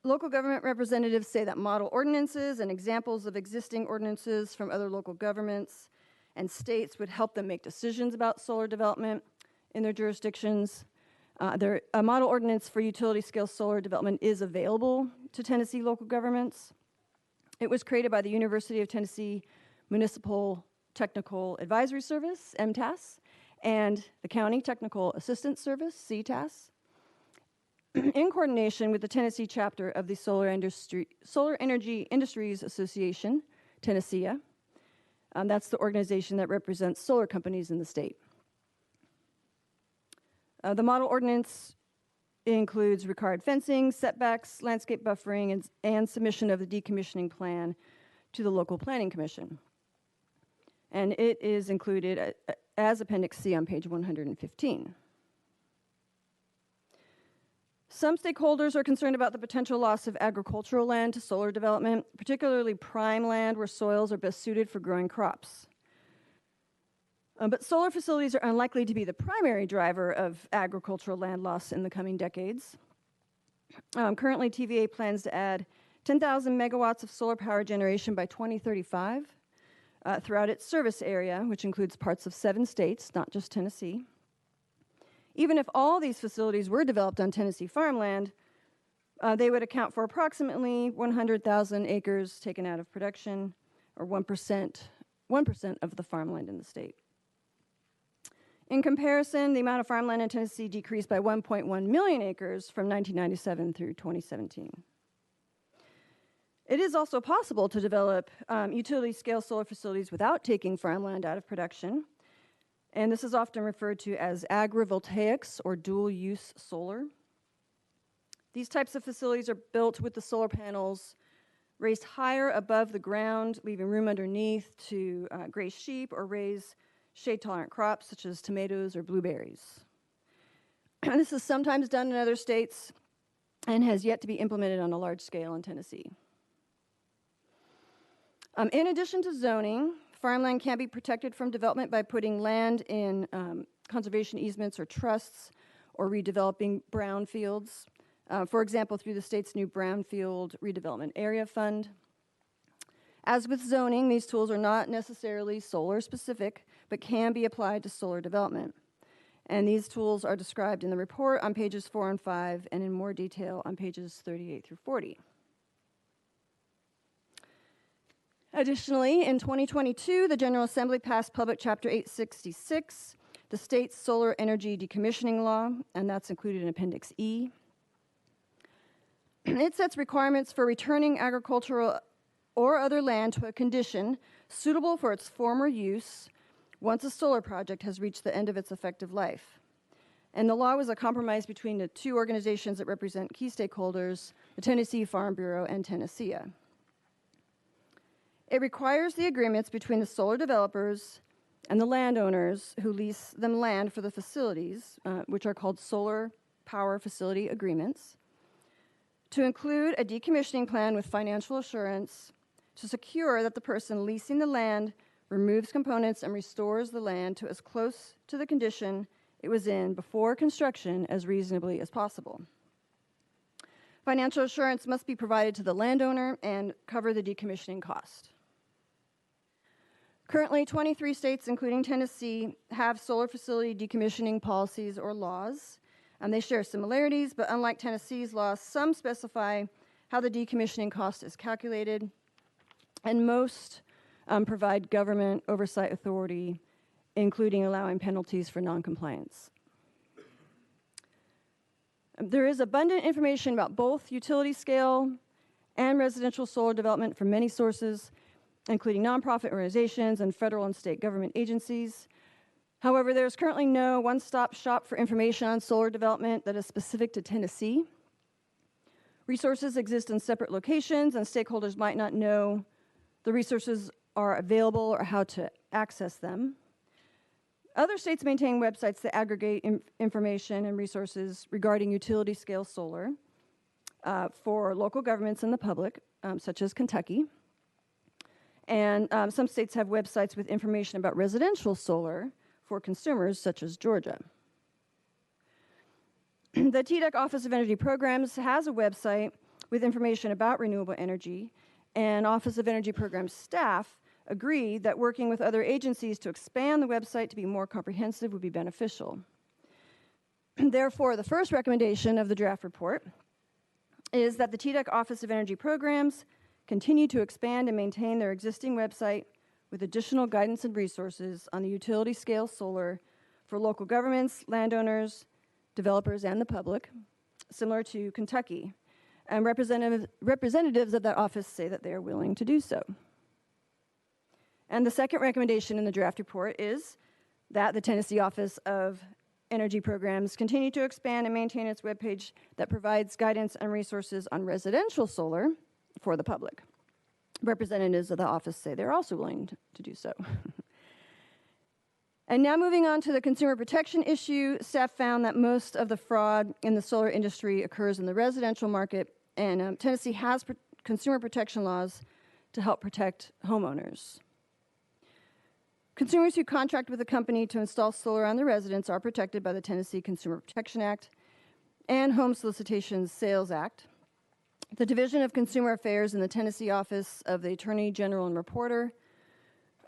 Local government representatives say that model ordinances and examples of existing ordinances from other local governments and states would help them make decisions about solar development in their jurisdictions. A model ordinance for utility-scale solar development is available to Tennessee local governments. It was created by the University of Tennessee Municipal Technical Advisory Service, MTAS, and the County Technical Assistance Service, CTAS, in coordination with the Tennessee chapter of the Solar Energy Industries Association, Tennesseea. That's the organization that represents solar companies in the state. The model ordinance includes required fencing, setbacks, landscape buffering, and submission of the decommissioning plan to the local planning commission. And it is included as Appendix C on page 115. Some stakeholders are concerned about the potential loss of agricultural land to solar development, particularly prime land where soils are best suited for growing crops. But solar facilities are unlikely to be the primary driver of agricultural land loss in the coming decades. Currently, TVA plans to add 10,000 megawatts of solar power generation by 2035, throughout its service area, which includes parts of 7 states, not just Tennessee. Even if all these facilities were developed on Tennessee farmland, they would account for approximately 100,000 acres taken out of production, or 1% of the farmland in the state. In comparison, the amount of farmland in Tennessee decreased by 1.1 million acres from 1997 through 2017. It is also possible to develop utility-scale solar facilities without taking farmland out of production, and this is often referred to as agrivoltaics or dual-use solar. These types of facilities are built with the solar panels raised higher above the ground, leaving room underneath to graze sheep or raise shade-tolerant crops such as tomatoes or blueberries. This is sometimes done in other states and has yet to be implemented on a large scale in Tennessee. In addition to zoning, farmland can be protected from development by putting land in conservation easements or trusts or redeveloping brownfields, for example, through the state's new Brownfield Redevelopment Area Fund. As with zoning, these tools are not necessarily solar specific, but can be applied to solar development. And these tools are described in the report on pages 4 and 5 and in more detail on pages 38 through 40. Additionally, in 2022, the General Assembly passed Public Chapter 866, the state's solar energy decommissioning law, and that's included in Appendix E. It sets requirements for returning agricultural or other land to a condition suitable for its former use once a solar project has reached the end of its effective life. And the law was a compromise between the 2 organizations that represent key stakeholders, the Tennessee Farm Bureau and Tennesseea. It requires the agreements between the solar developers and the landowners who lease them land for the facilities, which are called solar power facility agreements, to include a decommissioning plan with financial assurance to secure that the person leasing the land removes components and restores the land to as close to the condition it was in before construction as reasonably as possible. Financial assurance must be provided to the landowner and cover the decommissioning cost. Currently, 23 states, including Tennessee, have solar facility decommissioning policies or laws. They share similarities, but unlike Tennessee's laws, some specify how the decommissioning cost is calculated, and most provide government oversight authority, including allowing penalties for noncompliance. There is abundant information about both utility scale and residential solar development from many sources, including nonprofit organizations and federal and state government agencies. However, there's currently no one-stop shop for information on solar development that is specific to Tennessee. Resources exist in separate locations, and stakeholders might not know the resources are available or how to access them. Other states maintain websites that aggregate information and resources regarding utility-scale solar for local governments and the public, such as Kentucky. And some states have websites with information about residential solar for consumers, such as Georgia. The TDEC Office of Energy Programs has a website with information about renewable energy, and Office of Energy Programs staff agree that working with other agencies to expand the website to be more comprehensive would be beneficial. Therefore, the first recommendation of the draft report is that the TDEC Office of Energy Programs continue to expand and maintain their existing website with additional guidance and resources on the utility-scale solar for local governments, landowners, developers, and the public, similar to Kentucky. And representatives of that office say that they are willing to do so. And the second recommendation in the draft report is that the Tennessee Office of Energy Programs continue to expand and maintain its webpage that provides guidance and resources on residential solar for the public. Representatives of the office say they're also willing to do so. And now moving on to the consumer protection issue, staff found that most of the fraud in the solar industry occurs in the residential market, and Tennessee has consumer protection laws to help protect homeowners. Consumers who contract with a company to install solar on their residence are protected by the Tennessee Consumer Protection Act and Home Solicitation Sales Act. The Division of Consumer Affairs in the Tennessee Office of the Attorney General and Reporter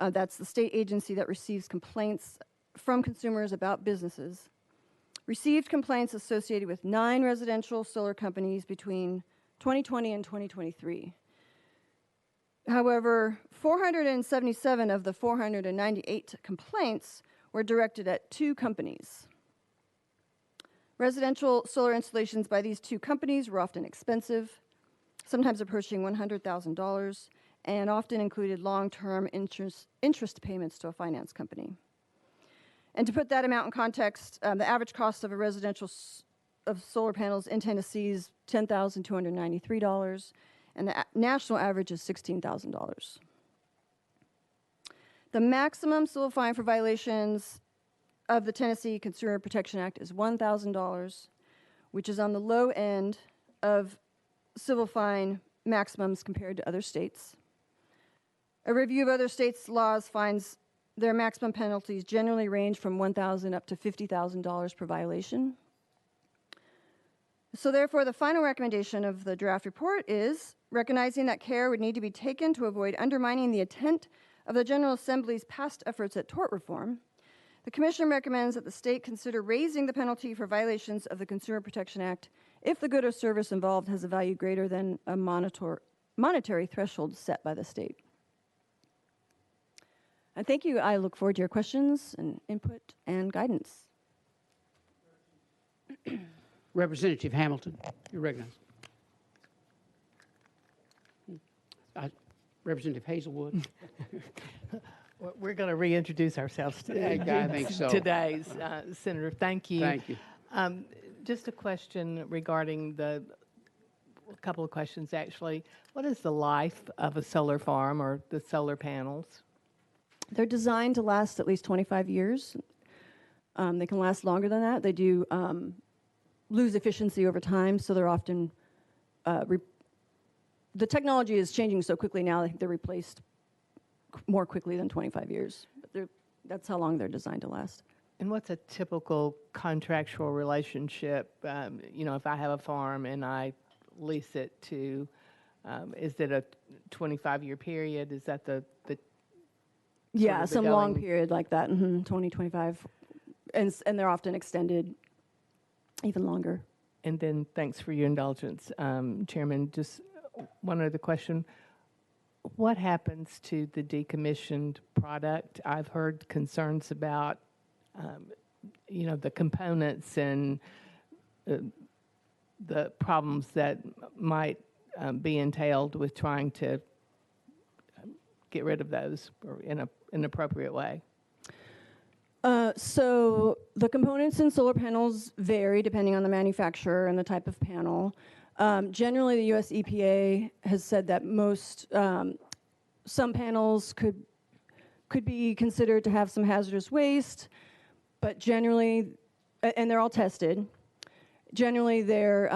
That's the state agency that receives complaints from consumers about businesses. Received complaints associated with 9 residential solar companies between 2020 and 2023. However, 477 of the 498 complaints were directed at 2 companies. Residential solar installations by these 2 companies were often expensive, sometimes approaching $100,000, and often included long-term interest payments to a finance company. And to put that amount in context, the average cost of a residential of solar panels in Tennessee is $10,293, and the national average is $16,000. The maximum civil fine for violations of the Tennessee Consumer Protection Act is $1,000, which is on the low end of civil fine maximums compared to other states. A review of other states' laws finds their maximum penalties generally range from $1,000 up to $50,000 per violation. So therefore, the final recommendation of the draft report is recognizing that care would need to be taken to avoid undermining the intent of the General Assembly's past efforts at tort reform. The Commission recommends that the state consider raising the penalty for violations of the Consumer Protection Act if the good or service involved has a value greater than a monetary threshold set by the state. And thank you. I look forward to your questions and input and guidance. Representative Hamilton, you're recognized. Representative Hazelwood. We're going to reintroduce ourselves I think so. today, Senator. Thank you. Thank you. Just a question regarding a couple of questions actually. What is the life of a solar farm or the solar panels? They're designed to last at least 25 years. They can last longer than that. They do lose efficiency over time, so they're often, the technology is changing so quickly now, I think they're replaced more quickly than 25 years. But that's how long they're designed to last. And what's a typical contractual relationship? If I have a farm and I lease it to, is it a 25-year period? Is that the yeah, some long period like that, 20, 25. And they're often extended even longer. And then, thanks for your indulgence, Chairman. Just one other question. What happens to the decommissioned product? I've heard concerns about, the components and the problems that might be entailed with trying to get rid of those or in an appropriate way. So the components in solar panels vary depending on the manufacturer and the type of panel. Generally, the U.S. EPA has said that some panels could be considered to have some hazardous waste, but generally, and they're all tested, generally they're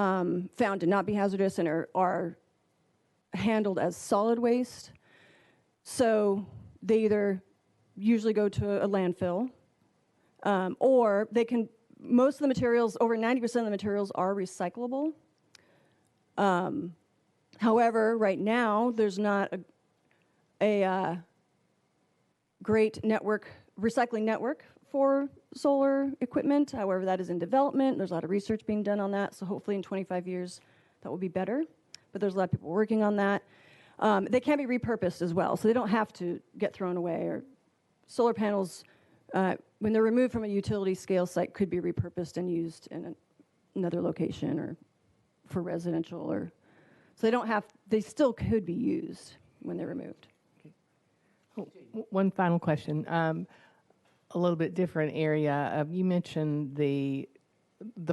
found to not be hazardous and are handled as solid waste. So they either usually go to a landfill, or they can, most of the materials, over 90% of the materials are recyclable. However, right now, there's not a great recycling network for solar equipment. However, that is in development. There's a lot of research being done on that, so hopefully in 25 years that will be better. But there's a lot of people working on that. They can be repurposed as well, so they don't have to get thrown away. Or solar panels, when they're removed from a utility scale site, could be repurposed and used in another location or for residential. Or so they don't have. They still could be used when they're removed. One final question. A little bit different area. You mentioned the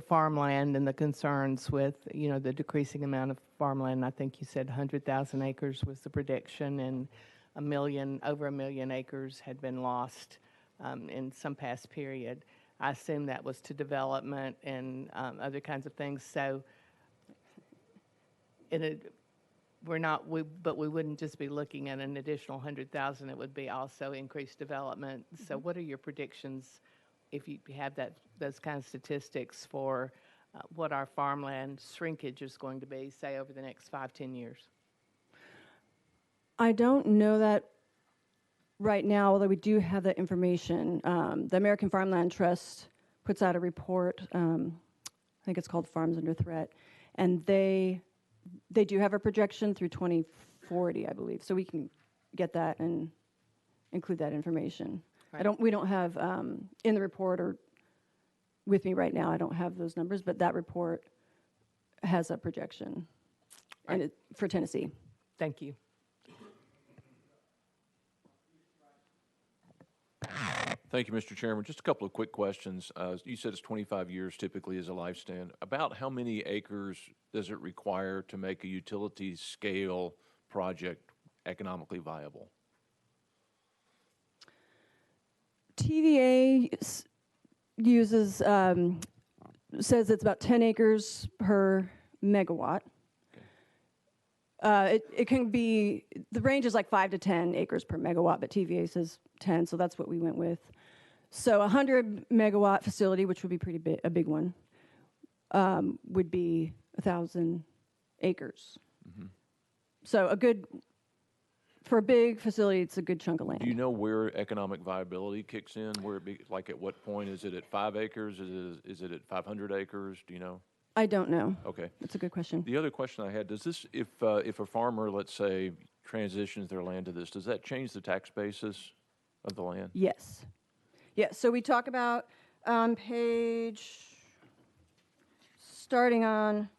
farmland and the concerns with, the decreasing amount of farmland. I think you said 100,000 acres was the prediction, and over a million acres had been lost in some past period. I assume that was to development and other kinds of things. So, but we wouldn't just be looking at an additional 100,000. It would be also increased development. So, what are your predictions, if you have those kind of statistics, for what our farmland shrinkage is going to be, say, over the next 5-10 years? I don't know that right now, although we do have that information, the American Farmland Trust puts out a report, I think it's called Farms Under Threat, and they do have a projection through 2040, I believe, so we can get that and include that information. We don't have, in the report or with me right now, I don't have those numbers, but that report has a projection and for Tennessee. Thank you. Thank you, Mr. Chairman. Just a couple of quick questions. You said it's 25 years typically as a lifespan. About how many acres does it require to make a utility scale project economically viable? TVA uses, says it's about 10 acres per megawatt. It can be, the range is like 5 to 10 acres per megawatt, but TVA says 10, so that's what we went with. So 100 megawatt facility, which would be pretty big, a big one, would be 1,000 acres. Mm-hmm. So for a big facility, it's a good chunk of land. Do you know where economic viability kicks in? Where it be, like at what point? Is it at 5 acres? Is it at 500 acres? Do you know? I don't know. Okay. That's a good question. The other question I had, does this, if a farmer, let's say, transitions their land to this, does that change the tax basis of the land? Yes. Yes, so we talk about starting on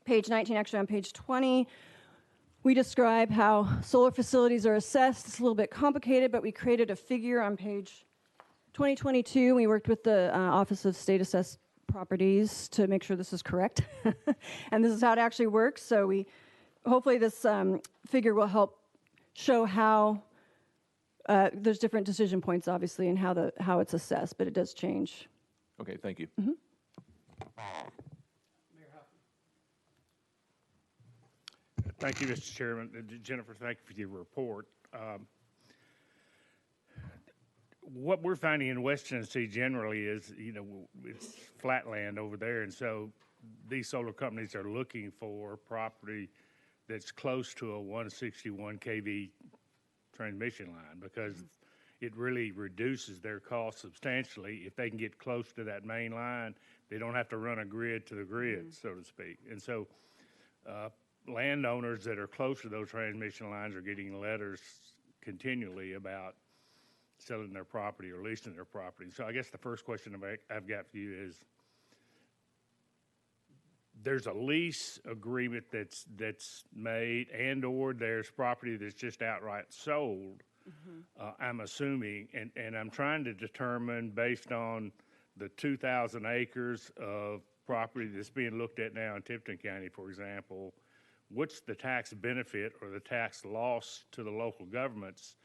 page 19, actually on page 20, we describe how solar facilities are assessed. It's a little bit complicated, but we created a figure on page 2022. We worked with the Office of State Assessed Properties to make sure this is correct. And this is how it actually works. So hopefully this figure will help show how there's different decision points, obviously, and how it's assessed, but it does change. Okay, thank you. Mm-hmm. Thank you, Mr. Chairman. Jennifer, thank you for your report. What we're finding in West Tennessee generally is, it's flat land over there, and so these solar companies are looking for property that's close to a 161 kV transmission line because it really reduces their cost substantially if they can get close to that main line. They don't have to run a grid to the grid, so to speak. And so landowners that are close to those transmission lines are getting letters continually about selling their property or leasing their property. So I guess the first question I've got for you is, there's a lease agreement that's made and/or there's property that's just outright sold, I'm assuming, and I'm trying to determine based on the 2,000 acres of property that's being looked at now in Tipton County, for example, what's the tax benefit or the tax loss to the local governments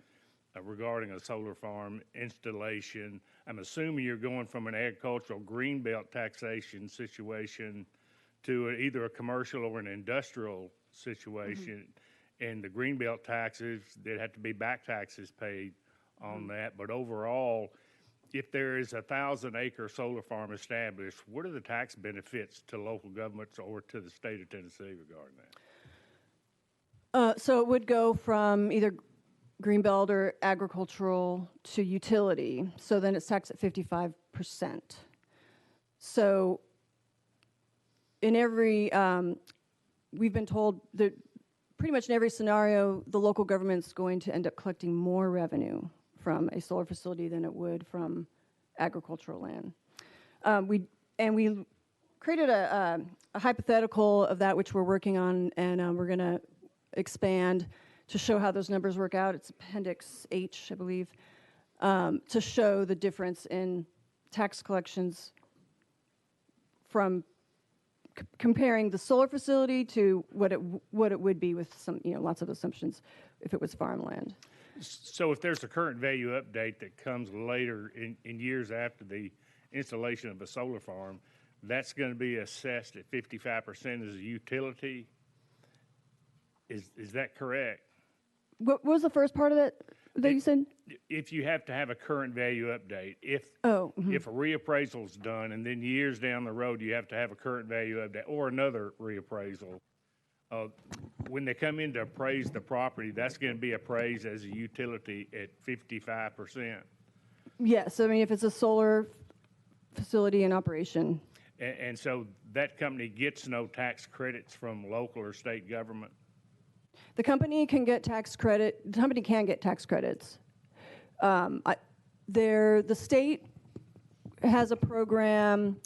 regarding a solar farm installation? I'm assuming you're going from an agricultural greenbelt taxation situation to either a commercial or an industrial situation. And the greenbelt taxes, there'd have to be back taxes paid on that. But overall, if there is a 1,000-acre solar farm established, what are the tax benefits to local governments or to the state of Tennessee regarding that? So it would go from either greenbelt or agricultural to utility. So then it's taxed at 55%. So in every, we've been told that pretty much in every scenario, the local government's going to end up collecting more revenue from a solar facility than it would from agricultural land. We created a hypothetical of that, which we're working on, and we're going to expand to show how those numbers work out. It's Appendix H, I believe, to show the difference in tax collections from comparing the solar facility to what it would be with some, lots of assumptions if it was farmland. So if there's a current value update that comes later in years after the installation of a solar farm, that's going to be assessed at 55% as a utility? Is that correct? What was the first part of that you said? If you have to have a current value update, if a reappraisal is done and then years down the road you have to have a current value update or another reappraisal, when they come in to appraise the property, that's going to be appraised as a utility at 55%. Yes, I mean, if it's a solar facility in operation. And so that company gets no tax credits from local or state government? The company can get tax credit, the company can get tax credits. The state has a program,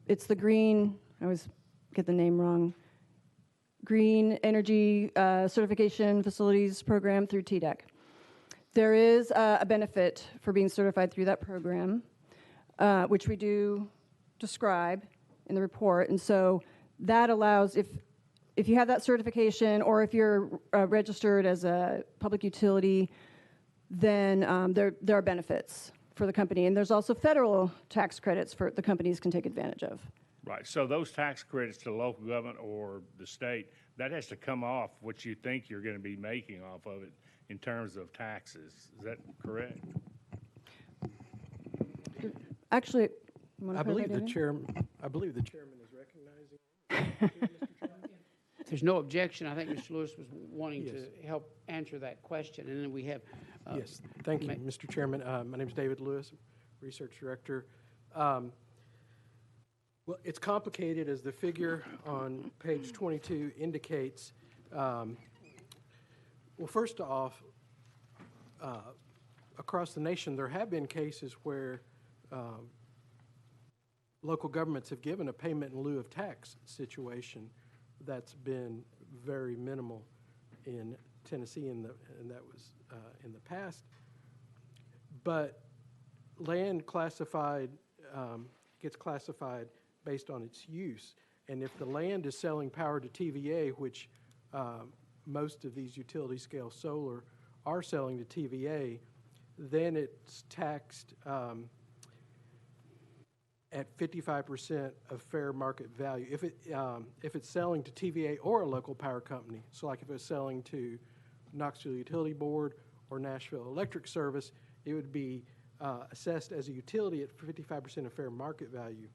it's the Green, I always get the name wrong, Green Energy Certification Facilities Program through TDEC. There is a benefit for being certified through that program, which we do describe in the report. And so that allows, if you have that certification or if you're registered as a public utility, then there are benefits for the company. And there's also federal tax credits for the companies can take advantage of. Right, so those tax credits to local government or the state, that has to come off what you think you're going to be making off of it in terms of taxes. Is that correct? Actually, I believe the chairman is recognizing. If there's no objection, I think Mr. Lewis was wanting to help answer that question. And then we have. Yes, thank you, Mr. Chairman. My name is David Lewis, Research Director. Well, it's complicated as the figure on page 22 indicates. Well, first off, across the nation, there have been cases where local governments have given a payment in lieu of tax situation that's been very minimal in Tennessee, and that was in the past. But land classified gets classified based on its use, and if the land is selling power to TVA, which most of these utility scale solar are selling to TVA, then it's taxed at 55% of fair market value. If it's selling to TVA or a local power company, so like if it's selling to Knoxville Utility Board or Nashville Electric Service, it would be assessed as a utility at 55% of fair market value.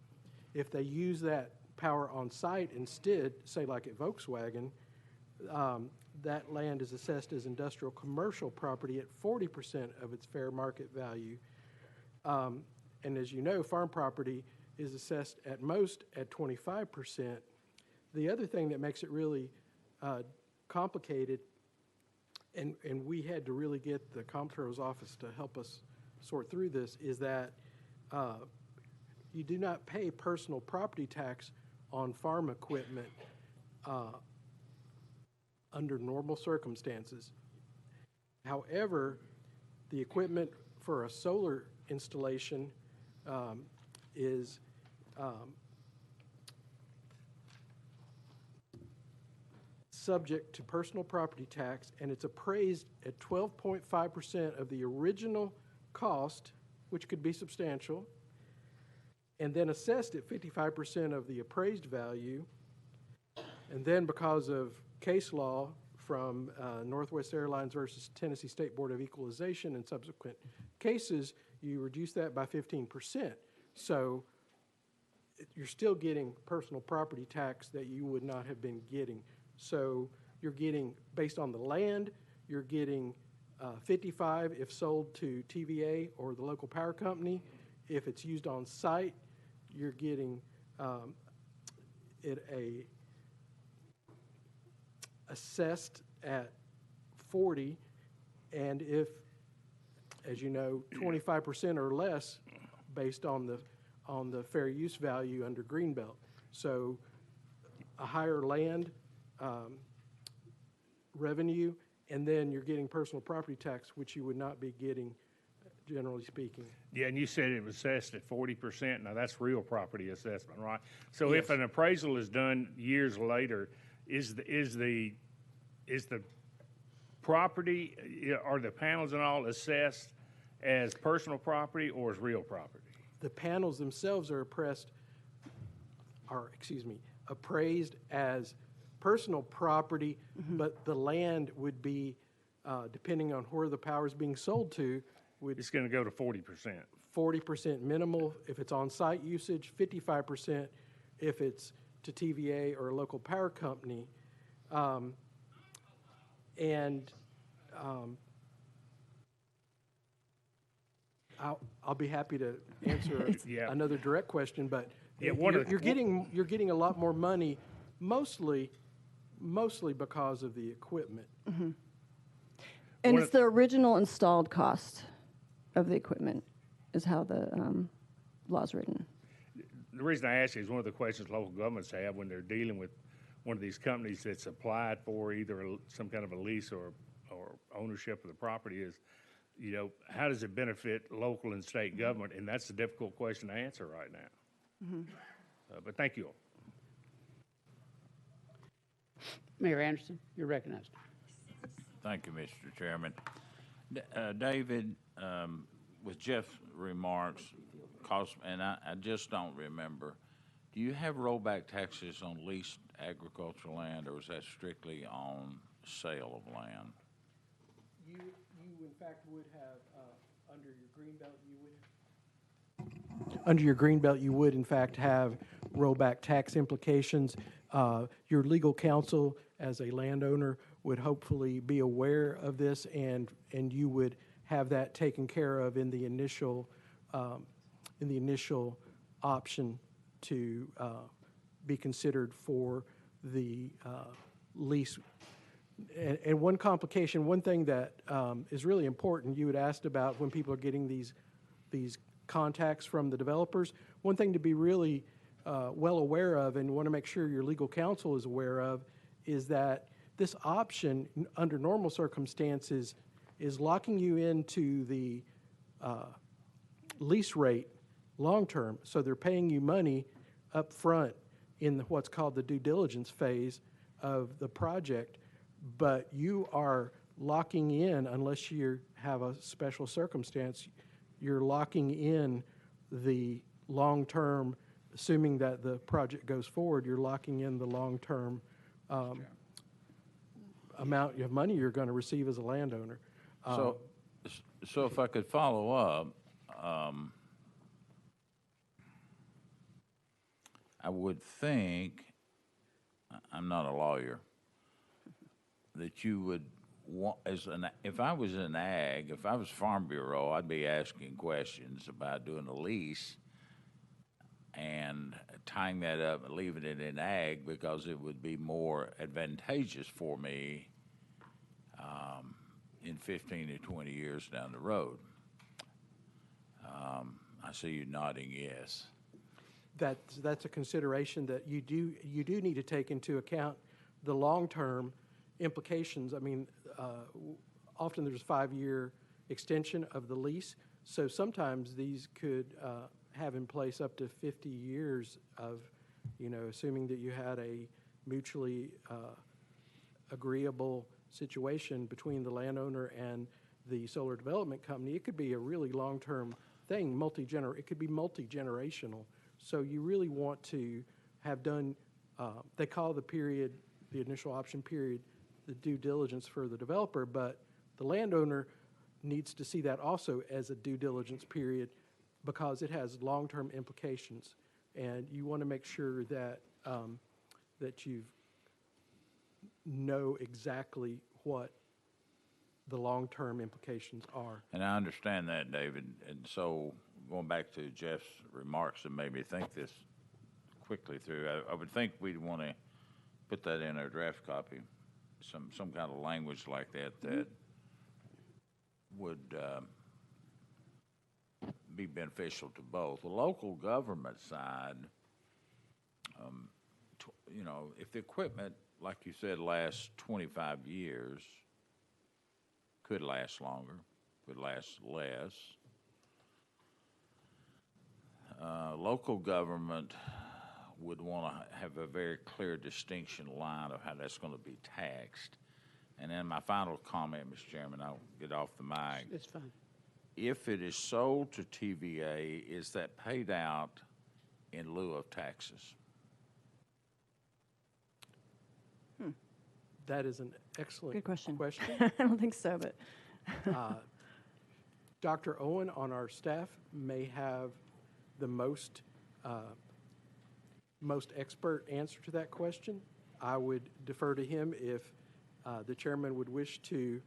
If they use that power on site instead, say like at Volkswagen, that land is assessed as industrial commercial property at 40% of its fair market value. And as you know, farm property is assessed at most at 25%. The other thing that makes it really complicated, and we had to really get the Comptroller's office to help us sort through this, is that you do not pay personal property tax on farm equipment under normal circumstances. However, the equipment for a solar installation is subject to personal property tax, and it's appraised at 12.5% of the original cost, which could be substantial, and then assessed at 55% of the appraised value. And then because of case law from Northwest Airlines versus Tennessee State Board of Equalization and subsequent cases, you reduce that by 15%. So you're still getting personal property tax that you would not have been getting. So you're getting, based on the land, you're getting 55 if sold to TVA or the local power company. If it's used on site, you're getting it assessed at 40, and if, as you know, 25% or less based on the fair use value under Greenbelt. So a higher land revenue, and then you're getting personal property tax, which you would not be getting, generally speaking. Yeah, and you said it was assessed at 40%. Now, that's real property assessment, right? So Yes. if an appraisal is done years later, is the property, are the panels and all assessed as personal property or as real property? The panels themselves are appraised as personal property, but the land would be, depending on where the power is being sold to, It's going to go to 40%. 40% minimal if it's on-site usage, 55% if it's to TVA or a local power company. And I'll be happy to answer Yeah. another direct question, but Yeah, one of the- you're getting a lot more money, mostly because of the equipment. And One it's of- the original installed cost of the equipment is how the law's written. The reason I ask is one of the questions local governments have when they're dealing with one of these companies that's applied for either some kind of a lease or ownership of the property is, you know, how does it benefit local and state government? And that's a difficult question to answer right now. But thank you all. Mayor Anderson, you're recognized. Thank you, Mr. Chairman. David, with Jeff's remarks, and I just don't remember, do you have rollback taxes on leased agricultural land, or is that strictly on sale of land? You in fact would have, under your greenbelt, you would in fact have rollback tax implications. Your legal counsel, as a landowner, would hopefully be aware of this, and you would have that taken care of in the initial option to be considered for the lease. And one complication, one thing that is really important, you had asked about when people are getting these contacts from the developers. One thing to be really well aware of, and want to make sure your legal counsel is aware of, is that this option, under normal circumstances, is locking you into the lease rate long-term. So they're paying you money up front in what's called the due diligence phase of the project, but you are locking in, unless you have a special circumstance, you're locking in the long-term, assuming that the project goes forward, you're locking in the long-term amount of money you're going to receive as a landowner. So if I could follow up, I would think, I'm not a lawyer, that you would want, if I was in ag, if I was Farm Bureau, I'd be asking questions about doing a lease and tying that up and leaving it in ag, because it would be more advantageous for me in 15 to 20 years down the road. I see you nodding yes. That's a consideration that you do need to take into account, the long-term implications. I mean, often there's a 5-year extension of the lease, so sometimes these could have in place up to 50 years of, assuming that you had a mutually agreeable situation between the landowner and the solar development company. It could be a really long-term thing, it could be multi-generational. So you really want to have done, they call the period, the initial option period, the due diligence for the developer, but the landowner needs to see that also as a due diligence period, because it has long-term implications. And you want to make sure that, that you know exactly what the long-term implications are. And I understand that, David. And so going back to Jeff's remarks that made me think this quickly through, I would think we'd want to put that in our draft copy, some kind of language like that would be beneficial to both. The local government side, if the equipment, like you said, lasts 25 years, could last longer, could last less. Local government would want to have a very clear distinction line of how that's going to be taxed. And then my final comment, Mr. Chairman, I'll get off the mic. It's fine. If it is sold to TVA, is that paid out in lieu of taxes? That is an excellent Good question. question. I don't think so, but Dr. Owen on our staff may have the most expert answer to that question. I would defer to him if the chairman would wish to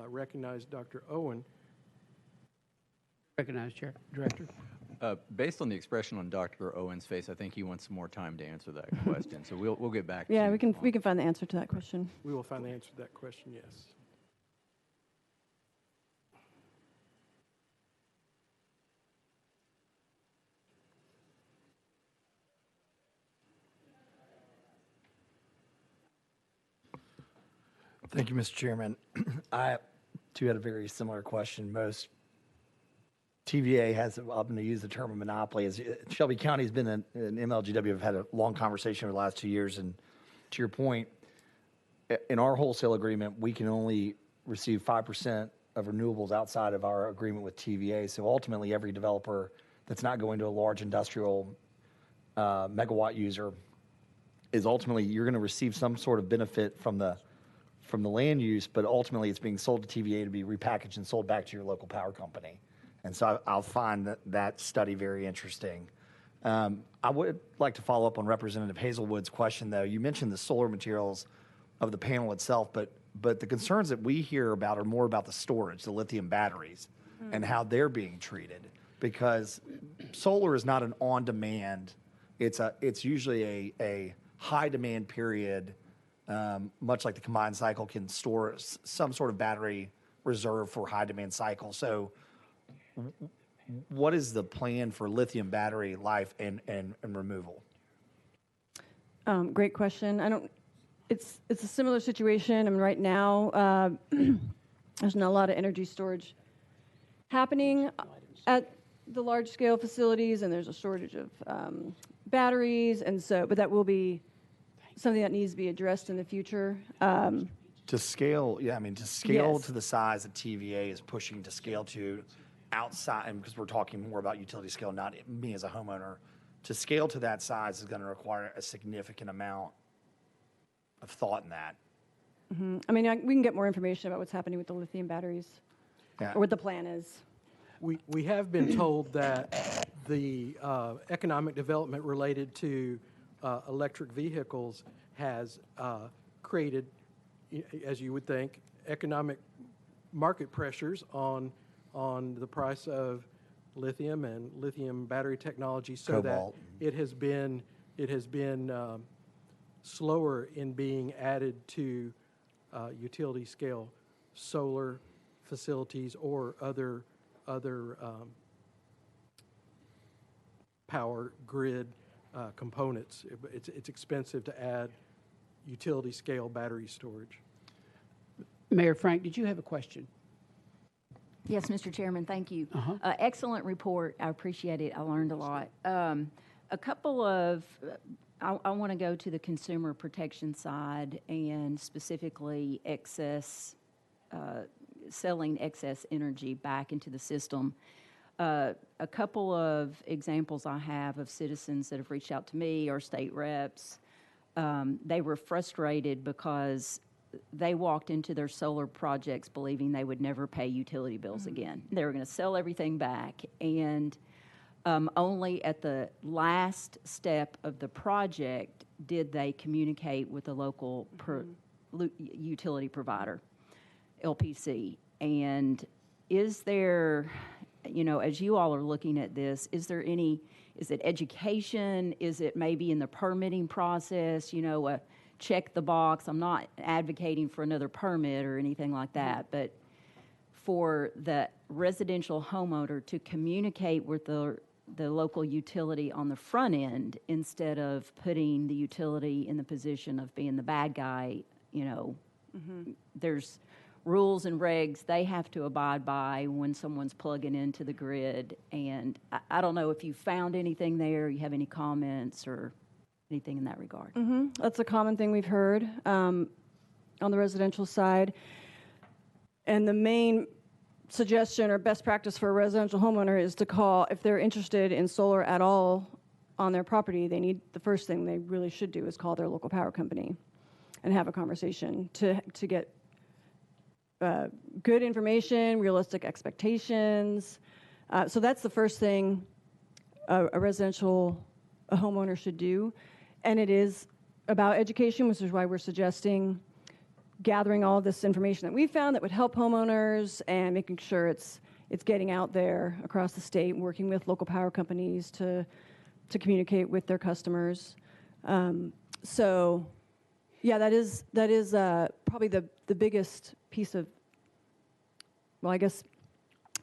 recognize Dr. Owen. Recognize, Chair, Director. Based on the expression on Dr. Owen's face, I think he wants some more time to answer that question. So we'll get back to Yeah, you. we can find the answer to that question. We will find the answer to that question, yes. Thank you, Mr. Chairman. I, too, had a very similar question. Most TVA has, I'm going to use the term of monopoly. As Shelby County has been an MLGW. I've had a long conversation over the last 2 years. And to your point, in our wholesale agreement, we can only receive 5% of renewables outside of our agreement with TVA. So ultimately, every developer that's not going to a large industrial megawatt user is ultimately, you're going to receive some sort of benefit from the land use, but ultimately it's being sold to TVA to be repackaged and sold back to your local power company. And so I'll find that study very interesting. I would like to follow up on Representative Hazelwood's question, though. You mentioned the solar materials of the panel itself, but the concerns that we hear about are more about the storage, the lithium batteries, and how they're being treated. Because solar is not an on-demand, it's usually a high-demand period. Much like the combined cycle can store some sort of battery reserve for high demand cycle. So what is the plan for lithium battery life and removal? Great question. It's a similar situation. I mean, right now, there's not a lot of energy storage happening at the large scale facilities, and there's a shortage of batteries. And so, but that will be something that needs to be addressed in the future. To scale, to scale Yes. to the size that TVA is pushing to scale to outside, and because we're talking more about utility scale, not me as a homeowner, to scale to that size is going to require a significant amount of thought in that. I mean, we can get more information about what's happening with the lithium batteries, or what the plan is. We have been told that the economic development related to electric vehicles has created, as you would think, economic market pressures on the price of lithium and lithium battery technology, so Cobalt. that it has been slower in being added to utility scale solar facilities or other power grid components. It's expensive to add utility scale battery storage. Mayor Frank, did you have a question? Yes, Mr. Chairman, thank you. Excellent report. I appreciate it. I learned a lot. A couple of, I want to go to the consumer protection side and specifically selling excess energy back into the system. A couple of examples I have of citizens that have reached out to me or state reps. They were frustrated because they walked into their solar projects believing they would never pay utility bills again. They were going to sell everything back, and only at the last step of the project did they communicate with the local utility provider, LPC. And is there, as you all are looking at this, is it education? Is it maybe in the permitting process, check the box? I'm not advocating for another permit or anything like that, but for the residential homeowner to communicate with the local utility on the front end instead of putting the utility in the position of being the bad guy. There's rules and regs they have to abide by when someone's plugging into the grid. And I don't know if you found anything there, you have any comments or anything in that regard. That's a common thing we've heard on the residential side. And the main suggestion or best practice for a residential homeowner is to call, if they're interested in solar at all on their property, the first thing they really should do is call their local power company and have a conversation to get good information, realistic expectations. So that's the first thing a homeowner should do. And it is about education, which is why we're suggesting gathering all this information that we found that would help homeowners and making sure it's getting out there across the state, and working with local power companies to communicate with their customers. So, yeah, that is probably the biggest piece of, well, I guess,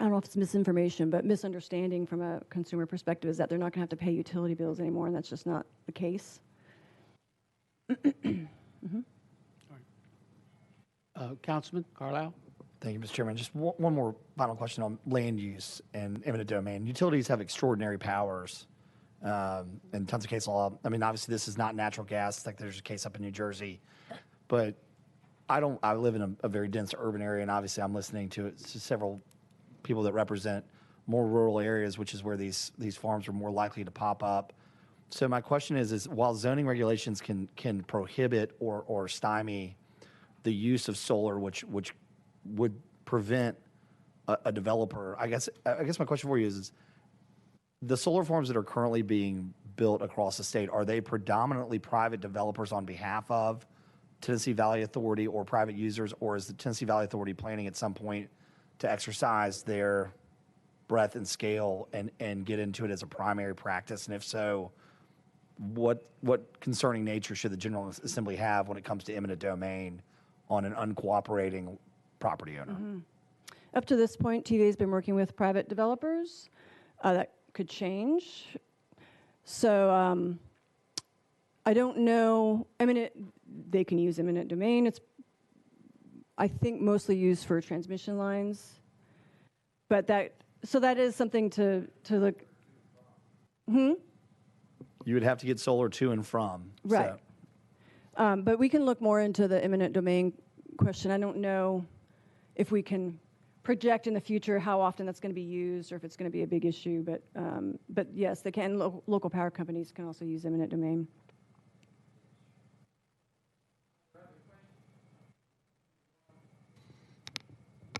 I don't know if it's misinformation, but misunderstanding from a consumer perspective is that they're not going to have to pay utility bills anymore, and that's just not the case. Councilman Carlisle? Thank you, Mr. Chairman. Just one more final question on land use and eminent domain. Utilities have extraordinary powers and tons of case law. I mean, obviously, this is not natural gas. Like, there's a case up in New Jersey. But I live in a very dense urban area, and obviously, I'm listening to several people that represent more rural areas, which is where these farms are more likely to pop up. So my question is while zoning regulations can prohibit or stymie the use of solar, which would prevent a developer, I guess my question for you is the solar farms that are currently being built across the state, are they predominantly private developers on behalf of Tennessee Valley Authority or private users, or is the Tennessee Valley Authority planning at some point to exercise their breadth and scale and get into it as a primary practice? And if so, what concerning nature should the General Assembly have when it comes to eminent domain on an uncooperating property owner? Mm-hmm. Up to this point, TVA has been working with private developers. That could change. So I don't know. They can use eminent domain. It's, I think, mostly used for transmission lines. But that is something to look. You would have to get solar to and from. Right. So. But we can look more into the eminent domain question. I don't know if we can project in the future how often that's going to be used or if it's going to be a big issue. But yes, they can. Local power companies can also use eminent domain.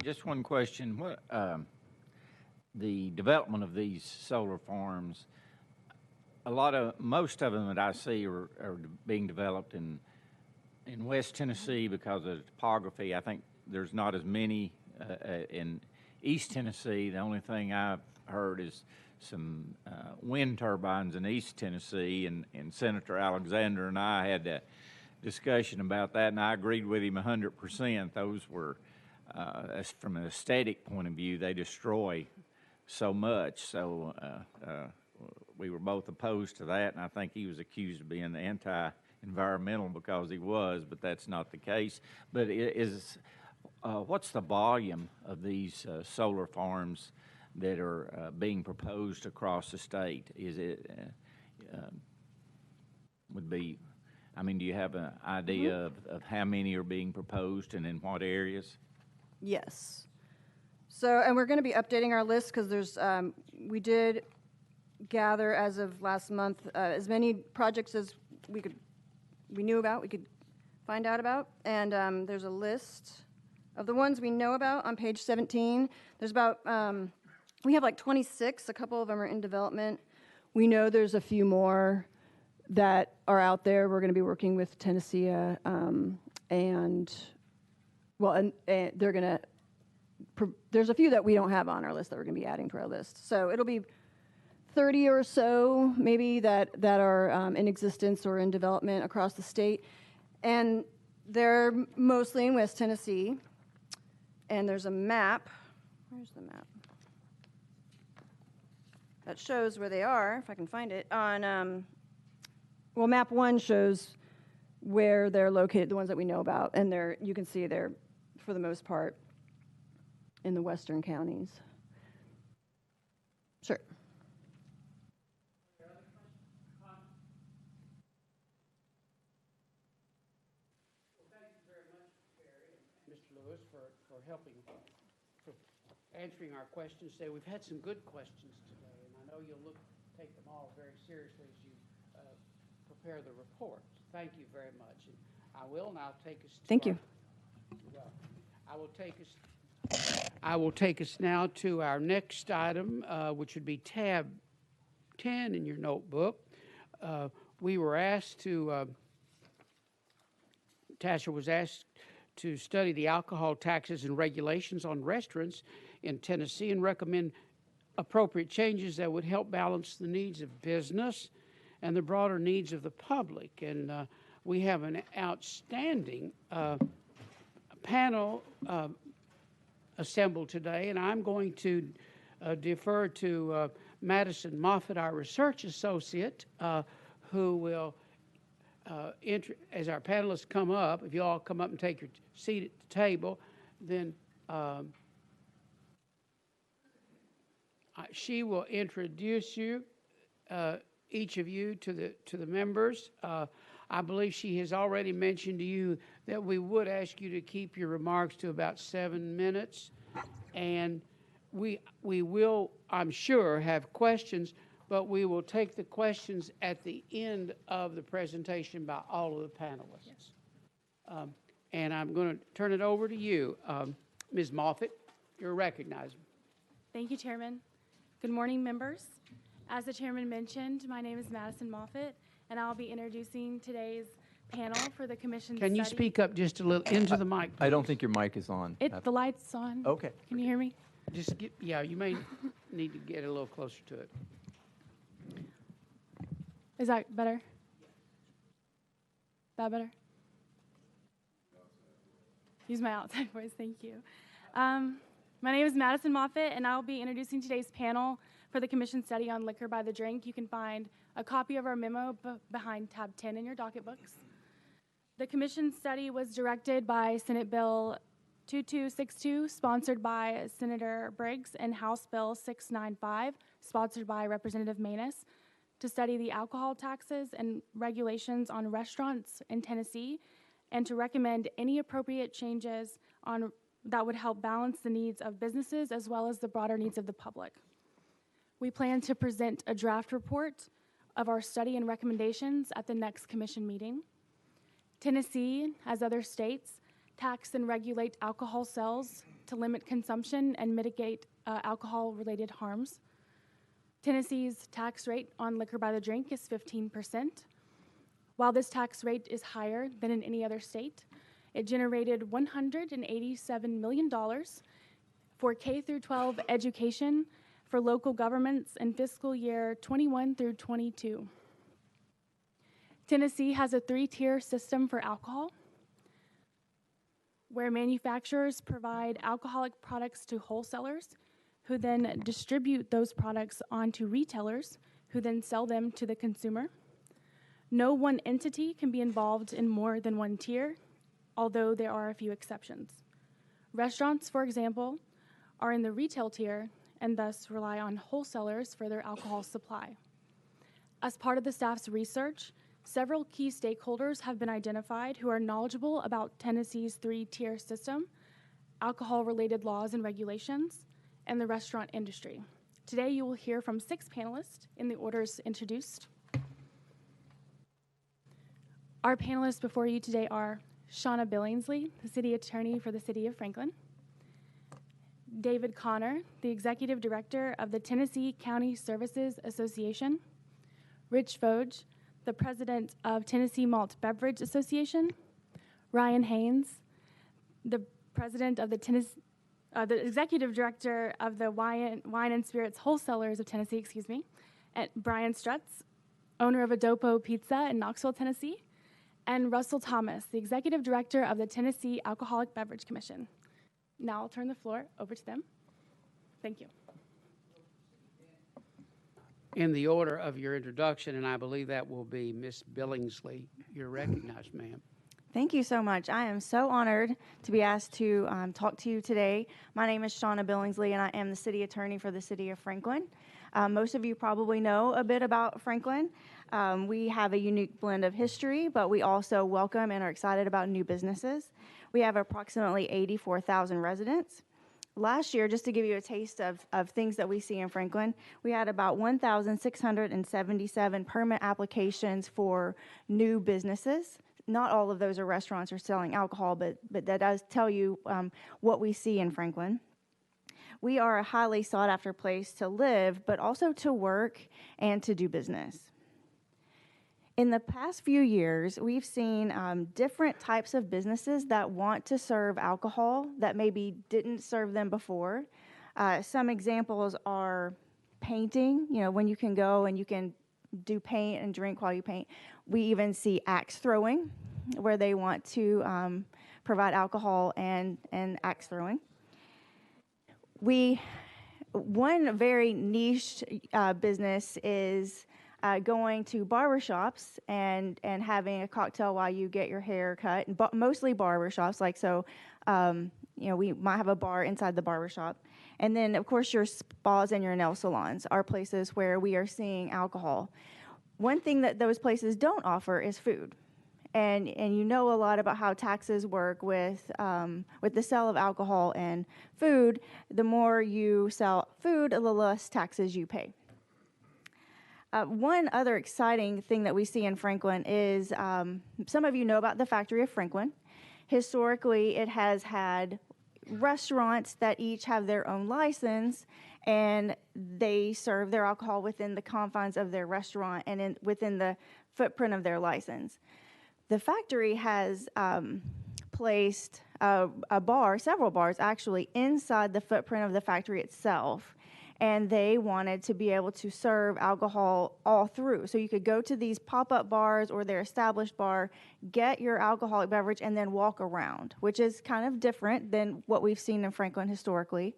Just one question. What the development of these solar farms, most of them that I see are being developed in West Tennessee because of the topography. I think there's not as many in East Tennessee. The only thing I've heard is some wind turbines in East Tennessee, and Senator Alexander and I had a discussion about that, and I agreed with him 100%. Those were, from an aesthetic point of view, they destroy so much. So we were both opposed to that, and I think he was accused of being anti-environmental because he was, but that's not the case. But what's the volume of these solar farms that are being proposed across the state? Is it do you have an idea of how many are being proposed and in what areas? Yes. So, and we're going to be updating our list because there's, we did gather as of last month as many projects as we knew about, we could find out about, and there's a list of the ones we know about on page 17. There's about, we have like 26, a couple of them are in development. We know there's a few more that are out there. We're going to be working with Tennessee, and they're going to, there's a few that we don't have on our list that we're going to be adding to our list. So it'll be 30 or so maybe that are in existence or in development across the state. And they're mostly in West Tennessee. And there's a map. Where's the map? That shows where they are, if I can find it. On, map 1 shows where they're located, the ones that we know about. And you can see they're, for the most part, in the western counties. Sure. For helping, for answering our questions today. We've had some good questions today, and I know you'll take them all very seriously as you prepare the report. Thank you very much. And I will now take us to Thank you. I will take us now to our next item, which would be tab 10 in your notebook. We were asked to TACIR was asked to study the alcohol taxes and regulations on restaurants in Tennessee and recommend appropriate changes that would help balance the needs of business and the broader needs of the public. And we have an outstanding panel assembled today, and I'm going to defer to Madison Moffett, our research associate, who will, as our panelists come up, if you all come up and take your seat at the table, then she will introduce you, each of you, to the members. I believe she has already mentioned to you that we would ask you to keep your remarks to about 7 minutes, and we will, I'm sure, have questions, but we will take the questions at the end of the presentation by all of the panelists. And I'm going to turn it over to you, Ms. Moffett. You're recognized. Thank you, Chairman. Good morning, members. As the Chairman mentioned, my name is Madison Moffett, and I'll be introducing today's panel for the Commission Can you study. speak up just a little into the mic, I don't please? think your mic is on. The light's on. Okay. Can you hear me? Just get, yeah, you may need to get a little closer to it. Is that better? That better? Use my outside voice, thank you. My name is Madison Moffett, and I'll be introducing today's panel for the Commission study on liquor by the drink. You can find a copy of our memo behind tab 10 in your docket books. The Commission study was directed by Senate Bill 2262, sponsored by Senator Briggs, and House Bill 695, sponsored by Representative Maness, to study the alcohol taxes and regulations on restaurants in Tennessee, and to recommend any appropriate changes that would help balance the needs of businesses as well as the broader needs of the public. We plan to present a draft report of our study and recommendations at the next Commission meeting. Tennessee, as other states, tax and regulate alcohol sales to limit consumption and mitigate alcohol-related harms. Tennessee's tax rate on liquor by the drink is 15%. While this tax rate is higher than in any other state, it generated $187 million for K-12 education for local governments in fiscal year 21 through 22. Tennessee has a 3-tier system for alcohol, where manufacturers provide alcoholic products to wholesalers, who then distribute those products onto retailers, who then sell them to the consumer. No one entity can be involved in more than one tier, although there are a few exceptions. Restaurants, for example, are in the retail tier and thus rely on wholesalers for their alcohol supply. As part of the staff's research, several key stakeholders have been identified who are knowledgeable about Tennessee's 3-tier system, alcohol-related laws and regulations, and the restaurant industry. Today, you will hear from 6 panelists in the orders introduced. Our panelists before you today are Shauna Billingsley, the City Attorney for the City of Franklin; David Connor, the Executive Director of the Tennessee County Services Association; Rich Foge, the President of Tennessee Malt Beverage Association; Ryan Haynes, the President of the Executive Director of the Wine and Spirits Wholesalers of Tennessee, and Brian Strutz, owner of Adopo Pizza in Knoxville, Tennessee; and Russell Thomas, the Executive Director of the Tennessee Alcoholic Beverage Commission. Now I'll turn the floor over to them. Thank you. In the order of your introduction, and I believe that will be Ms. Billingsley. You're recognized, ma'am. Thank you so much. I am so honored to be asked to talk to you today. My name is Shauna Billingsley, and I am the City Attorney for the City of Franklin. Most of you probably know a bit about Franklin. We have a unique blend of history, but we also welcome and are excited about new businesses. We have approximately 84,000 residents. Last year, just to give you a taste of things that we see in Franklin, we had about 1,677 permit applications for new businesses. Not all of those are restaurants or selling alcohol, but that does tell you what we see in Franklin. We are a highly sought-after place to live, but also to work and to do business. In the past few years, we've seen different types of businesses that want to serve alcohol that maybe didn't serve them before. Some examples are painting, when you can go and you can do paint and drink while you paint. We even see axe throwing, where they want to provide alcohol and axe throwing. One very niche business is going to barbershops and having a cocktail while you get your hair cut, and mostly barbershops. We might have a bar inside the barbershop. And then, of course, your spas and your nail salons are places where we are seeing alcohol. One thing that those places don't offer is food. And you know a lot about how taxes work with the sale of alcohol and food. The more you sell food, the less taxes you pay. One other exciting thing that we see in Franklin is, some of you know about the Factory of Franklin. Historically, it has had restaurants that each have their own license, and they serve their alcohol within the confines of their restaurant and within the footprint of their license. The factory has placed several bars actually, inside the footprint of the factory itself. And they wanted to be able to serve alcohol all through. So you could go to these pop-up bars or their established bar, get your alcoholic beverage, and then walk around, which is kind of different than what we've seen in Franklin historically.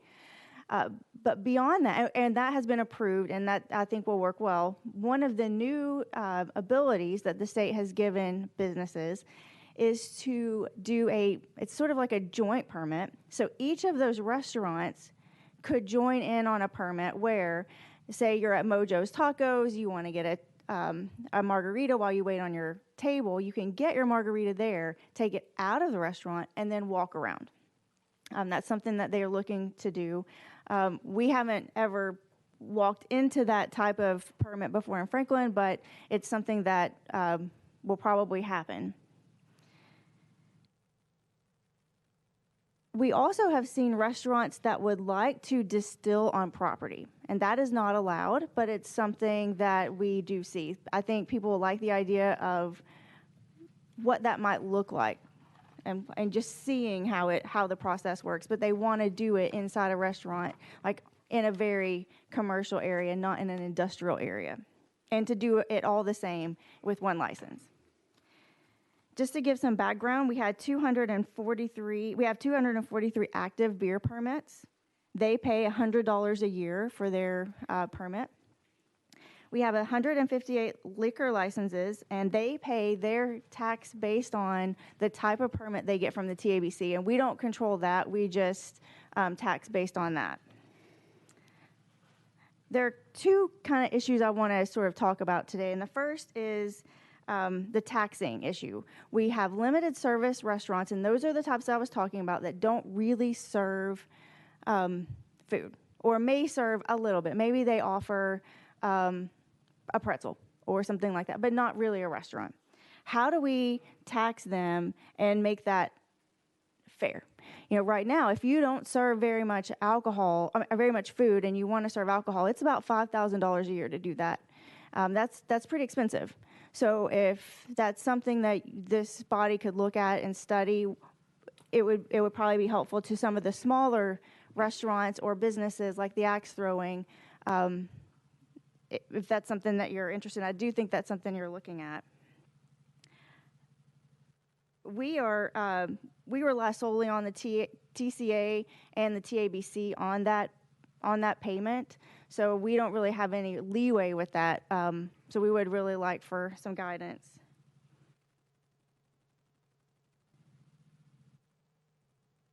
But beyond that, and that has been approved, and that I think will work well, one of the new abilities that the state has given businesses is to do it's sort of like a joint permit. So each of those restaurants could join in on a permit where, say you're at Mojo's Tacos, you want to get a margarita while you wait on your table, you can get your margarita there, take it out of the restaurant, and then walk around. That's something that they're looking to do. We haven't ever walked into that type of permit before in Franklin, but it's something that will probably happen. We also have seen restaurants that would like to distill on property, and that is not allowed, but it's something that we do see. I think people like the idea of what that might look like and just seeing how the process works, but they want to do it inside a restaurant, like in a very commercial area, not in an industrial area, and to do it all the same with one license. Just to give some background, we have 243 active beer permits. They pay $100 a year for their permit. We have 158 liquor licenses, and they pay their tax based on the type of permit they get from the TABC, and we don't control that. We just tax based on that. There are two kind of issues I want to sort of talk about today, and the first is the taxing issue. We have limited service restaurants, and those are the types I was talking about that don't really serve food, or may serve a little bit. Maybe they offer a pretzel or something like that, but not really a restaurant. How do we tax them and make that fair? Right now, if you don't serve very much food, and you want to serve alcohol, it's about $5,000 a year to do that. That's pretty expensive. So if that's something that this body could look at and study, it would probably be helpful to some of the smaller restaurants or businesses like the axe throwing. If that's something that you're interested in, I do think that's something you're looking at. We rely solely on the TCA and the TABC on that payment, so we don't really have any leeway with that. So we would really like for some guidance.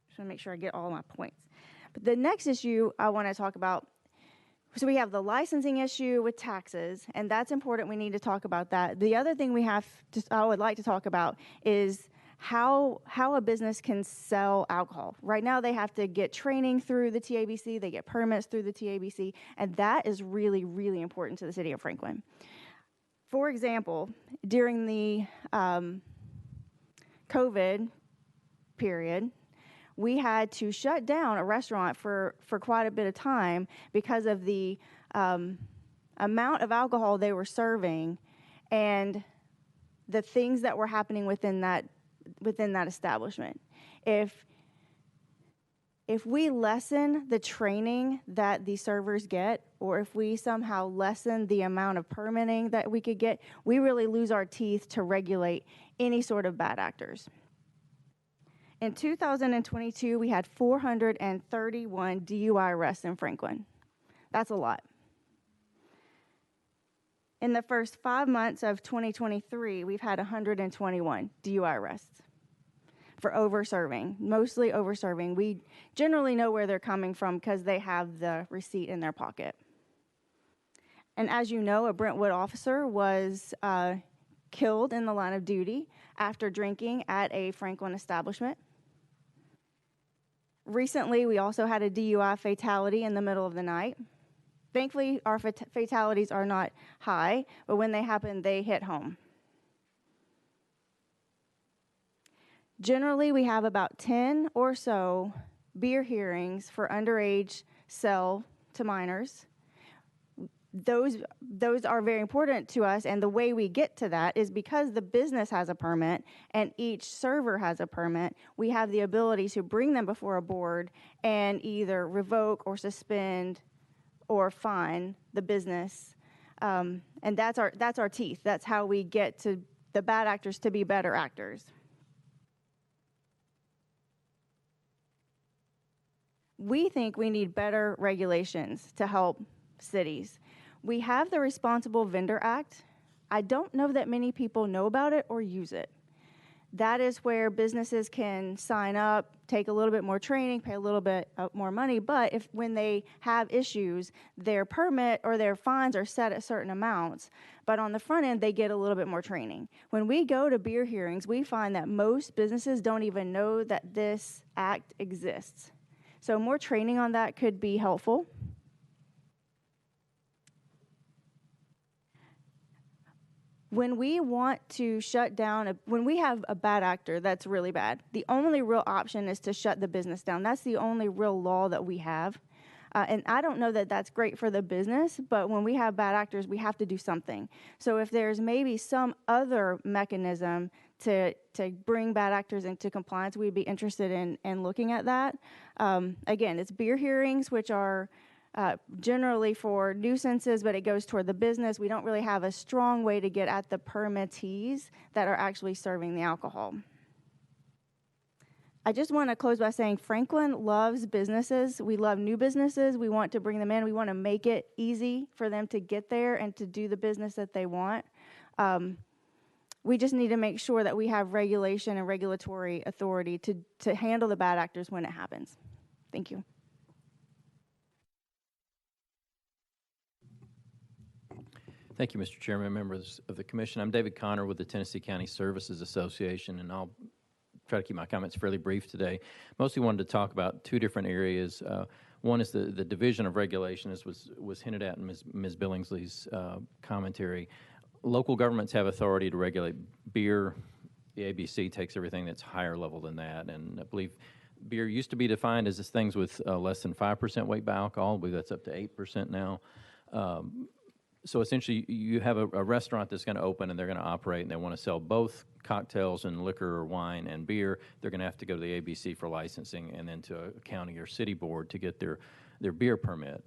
Just want to make sure I get all my points. But the next issue I want to talk about, so we have the licensing issue with taxes, and that's important. We need to talk about that. The other thing I would like to talk about is how a business can sell alcohol. Right now, they have to get training through the TABC, they get permits through the TABC, and that is really, really important to the city of Franklin. For example, during the COVID period, we had to shut down a restaurant for quite a bit of time because of the amount of alcohol they were serving, and the things that were happening within that establishment. If we lessen the training that the servers get, or if we somehow lessen the amount of permitting that we could get, we really lose our teeth to regulate any sort of bad actors. In 2022, we had 431 DUI arrests in Franklin. That's a lot. In the first 5 months of 2023, we've had 121 DUI arrests for over-serving, mostly over-serving. We generally know where they're coming from because they have the receipt in their pocket. And as you know, a Brentwood officer was killed in the line of duty after drinking at a Franklin establishment. Recently, we also had a DUI fatality in the middle of the night. Thankfully, our fatalities are not high, but when they happen, they hit home. Generally, we have about 10 or so beer hearings for underage sell to minors. Those are very important to us, and the way we get to that is because the business has a permit and each server has a permit. We have the ability to bring them before a board and either revoke or suspend or fine the business, and that's our teeth. That's how we get to the bad actors to be better actors. We think we need better regulations to help cities. We have the Responsible Vendor Act. I don't know that many people know about it or use it. That is where businesses can sign up, take a little bit more training, pay a little bit more money, but when they have issues, their permit or their fines are set at certain amounts, but on the front end, they get a little bit more training. When we go to beer hearings, we find that most businesses don't even know that this act exists. So more training on that could be helpful. When we want to shut down, when we have a bad actor that's really bad, the only real option is to shut the business down. That's the only real law that we have. And I don't know that that's great for the business, but when we have bad actors, we have to do something. So if there's maybe some other mechanism to bring bad actors into compliance, we'd be interested in looking at that. Again, it's beer hearings, which are generally for nuisances, but it goes toward the business. We don't really have a strong way to get at the permittees that are actually serving the alcohol. I just want to close by saying Franklin loves businesses. We love new businesses. We want to bring them in. We want to make it easy for them to get there and to do the business that they want. We just need to make sure that we have regulation and regulatory authority to handle the bad actors when it happens. Thank you. Thank you, Mr. Chairman, members of the Commission. I'm David Connor with the Tennessee County Services Association, and I'll try to keep my comments fairly brief today. Mostly wanted to talk about two different areas. One is the division of regulation, as was hinted at in Ms. Billingsley's commentary. Local governments have authority to regulate beer. The ABC takes everything that's higher level than that, and I believe beer used to be defined as things with less than 5% weight by alcohol. I believe that's up to 8% now. So essentially, you have a restaurant that's going to open and they're going to operate and they want to sell both cocktails and liquor or wine and beer. They're going to have to go to the ABC for licensing and then to a county or city board to get their beer permit.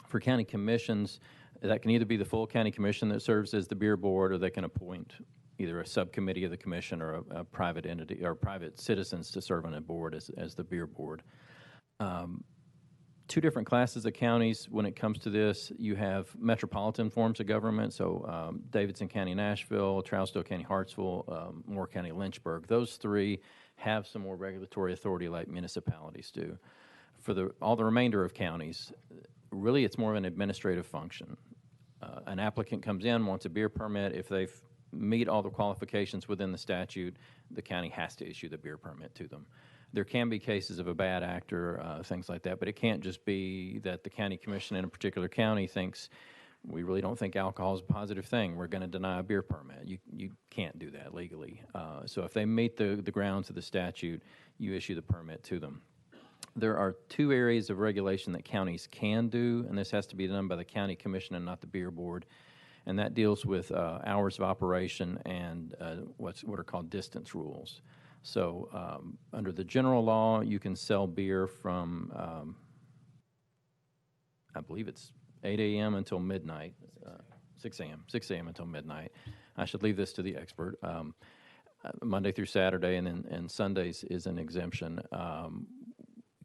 For county commissions, that can either be the full county commission that serves as the beer board, or they can appoint either a subcommittee of the commission or a private entity or private citizens to serve on a board as the beer board. Two different classes of counties when it comes to this. You have metropolitan forms of government, so Davidson County, Nashville, Trousdale County, Hartsville, Moore County, Lynchburg. Those three have some more regulatory authority like municipalities do. For all the remainder of counties, really it's more of an administrative function. An applicant comes in, wants a beer permit. If they meet all the qualifications within the statute, the county has to issue the beer permit to them. There can be cases of a bad actor, things like that, but it can't just be that the county commission in a particular county thinks, we really don't think alcohol is a positive thing, we're going to deny a beer permit. You can't do that legally. So if they meet the grounds of the statute, you issue the permit to them. There are two areas of regulation that counties can do, and this has to be done by the county commission and not the beer board. and that deals with hours of operation and what are called distance rules. So under the general law, you can sell beer from, I believe it's 8 a.m. until midnight, 6 a.m. until midnight. I should leave this to the expert. Monday through Saturday, and Sundays is an exemption.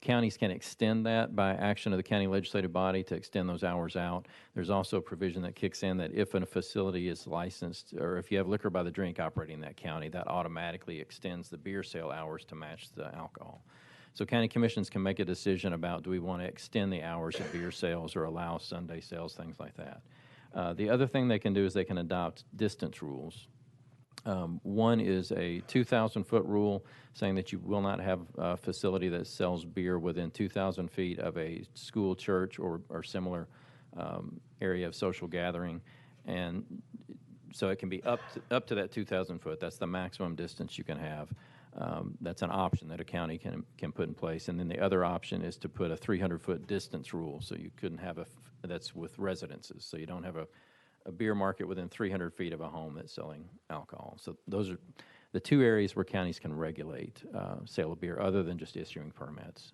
Counties can extend that by action of the county legislative body to extend those hours out. There's also a provision that kicks in that if a facility is licensed, or if you have liquor by the drink operating in that county, that automatically extends the beer sale hours to match the alcohol. So county commissions can make a decision about, do we want to extend the hours of beer sales or allow Sunday sales, things like that. The other thing they can do is they can adopt distance rules. One is a 2,000-foot rule saying that you will not have a facility that sells beer within 2,000 feet of a school, church, or similar area of social gathering. And so it can be up to that 2,000 foot. That's the maximum distance you can have. That's an option that a county can put in place. And then the other option is to put a 300-foot distance rule. So you couldn't have that's with residences. So you don't have a beer market within 300 feet of a home that's selling alcohol. So those are the two areas where counties can regulate sale of beer other than just issuing permits.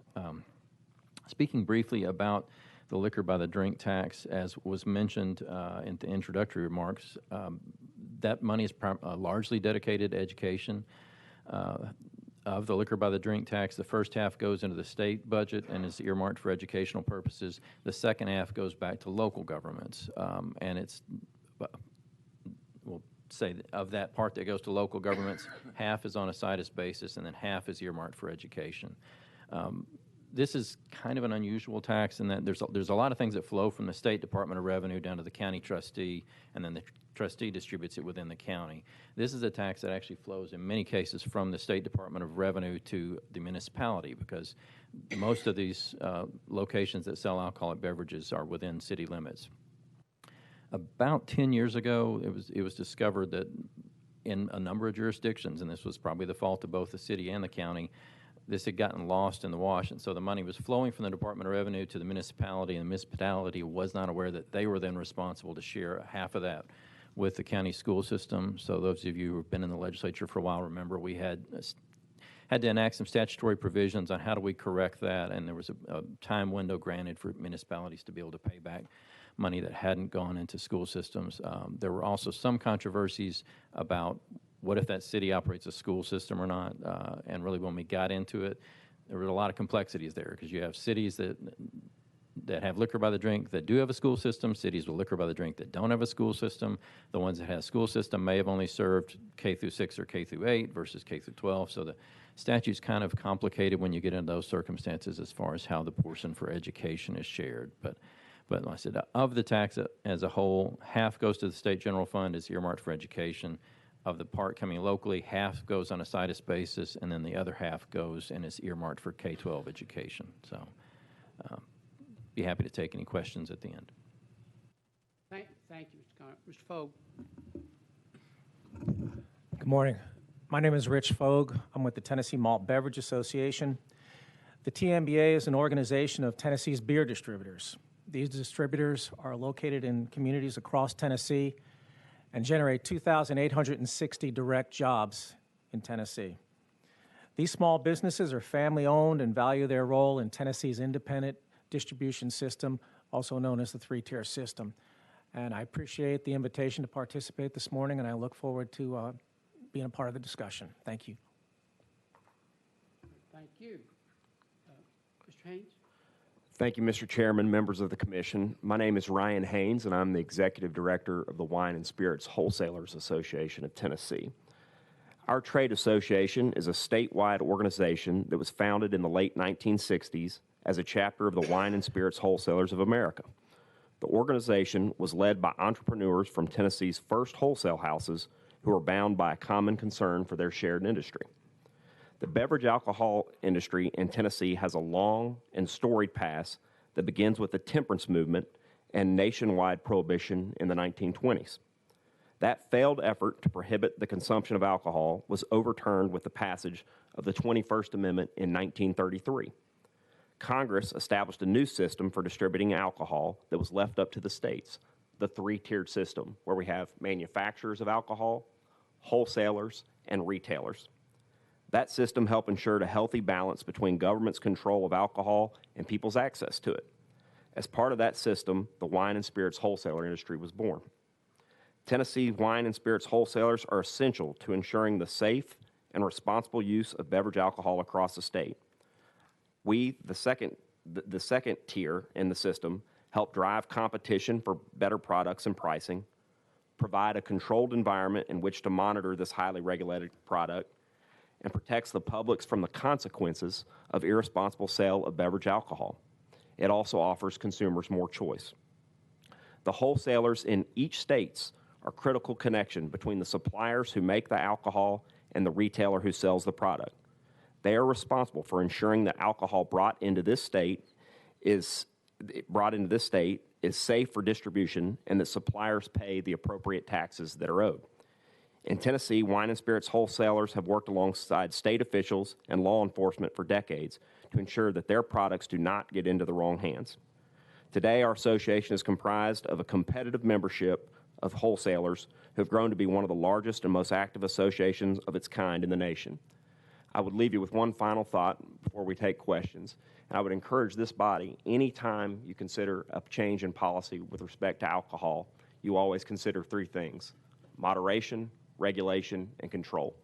Speaking briefly about the liquor by the drink tax, as was mentioned in the introductory remarks, that money is largely dedicated to education. Of the liquor by the drink tax, the first half goes into the state budget and is earmarked for educational purposes. The second half goes back to local governments, and it's, we'll say that of that part that goes to local governments, half is on a situs basis, and then half is earmarked for education. This is kind of an unusual tax in that there's a lot of things that flow from the State Department of Revenue down to the county trustee, and then the trustee distributes it within the county. This is a tax that actually flows in many cases from the State Department of Revenue to the municipality, because most of these locations that sell alcoholic beverages are within city limits. About 10 years ago, it was discovered that in a number of jurisdictions, and this was probably the fault of both the city and the county, this had gotten lost in the wash, and so the money was flowing from the Department of Revenue to the municipality, and the municipality was not aware that they were then responsible to share half of that with the county school system. So those of you who have been in the legislature for a while remember we had to enact some statutory provisions on how do we correct that, and there was a time window granted for municipalities to be able to pay back money that hadn't gone into school systems. There were also some controversies about what if that city operates a school system or not, and really when we got into it, there were a lot of complexities there, because you have cities that have liquor by the drink that do have a school system, cities with liquor by the drink that don't have a school system. The ones that have a school system may have only served K through 6 or K through 8 versus K through 12. So the statute's kind of complicated when you get into those circumstances as far as how the portion for education is shared. But like I said, of the tax as a whole, half goes to the state general fund, is earmarked for education. Of the part coming locally, half goes on a situs basis, and then the other half goes and is earmarked for K-12 education. So be happy to take any questions at the end. Thank you, Mr. Connor. Mr. Fogg. Good morning. My name is Rich Fogg. I'm with the Tennessee Malt Beverage Association. The TMBA is an organization of Tennessee's beer distributors. These distributors are located in communities across Tennessee and generate 2,860 direct jobs in Tennessee. These small businesses are family-owned and value their role in Tennessee's independent distribution system, also known as the three-tier system. And I appreciate the invitation to participate this morning, and I look forward to being a part of the discussion. Thank you. Thank you. Mr. Haynes? Thank you, Mr. Chairman, members of the Commission. My name is Ryan Haynes, and I'm the Executive Director of the Wine and Spirits Wholesalers Association of Tennessee. Our trade association is a statewide organization that was founded in the late 1960s as a chapter of the Wine and Spirits Wholesalers of America. The organization was led by entrepreneurs from Tennessee's first wholesale houses who were bound by a common concern for their shared industry. The beverage alcohol industry in Tennessee has a long and storied past that begins with the temperance movement and nationwide prohibition in the 1920s. That failed effort to prohibit the consumption of alcohol was overturned with the passage of the 21st Amendment in 1933. Congress established a new system for distributing alcohol that was left up to the states, the three-tiered system where we have manufacturers of alcohol, wholesalers, and retailers. That system helped ensure a healthy balance between government's control of alcohol and people's access to it. As part of that system, the wine and spirits wholesaler industry was born. Tennessee wine and spirits wholesalers are essential to ensuring the safe and responsible use of beverage alcohol across the state. We, the second tier in the system, help drive competition for better products and pricing, provide a controlled environment in which to monitor this highly regulated product, and protects the public from the consequences of irresponsible sale of beverage alcohol. It also offers consumers more choice. The wholesalers in each state are critical connection between the suppliers who make the alcohol and the retailer who sells the product. They are responsible for ensuring that alcohol brought into this state is safe for distribution and that suppliers pay the appropriate taxes that are owed. In Tennessee, wine and spirits wholesalers have worked alongside state officials and law enforcement for decades to ensure that their products do not get into the wrong hands. Today, our association is comprised of a competitive membership of wholesalers who have grown to be one of the largest and most active associations of its kind in the nation. I would leave you with one final thought before we take questions. I would encourage this body, anytime you consider a change in policy with respect to alcohol, you always consider three things: moderation, regulation, and control.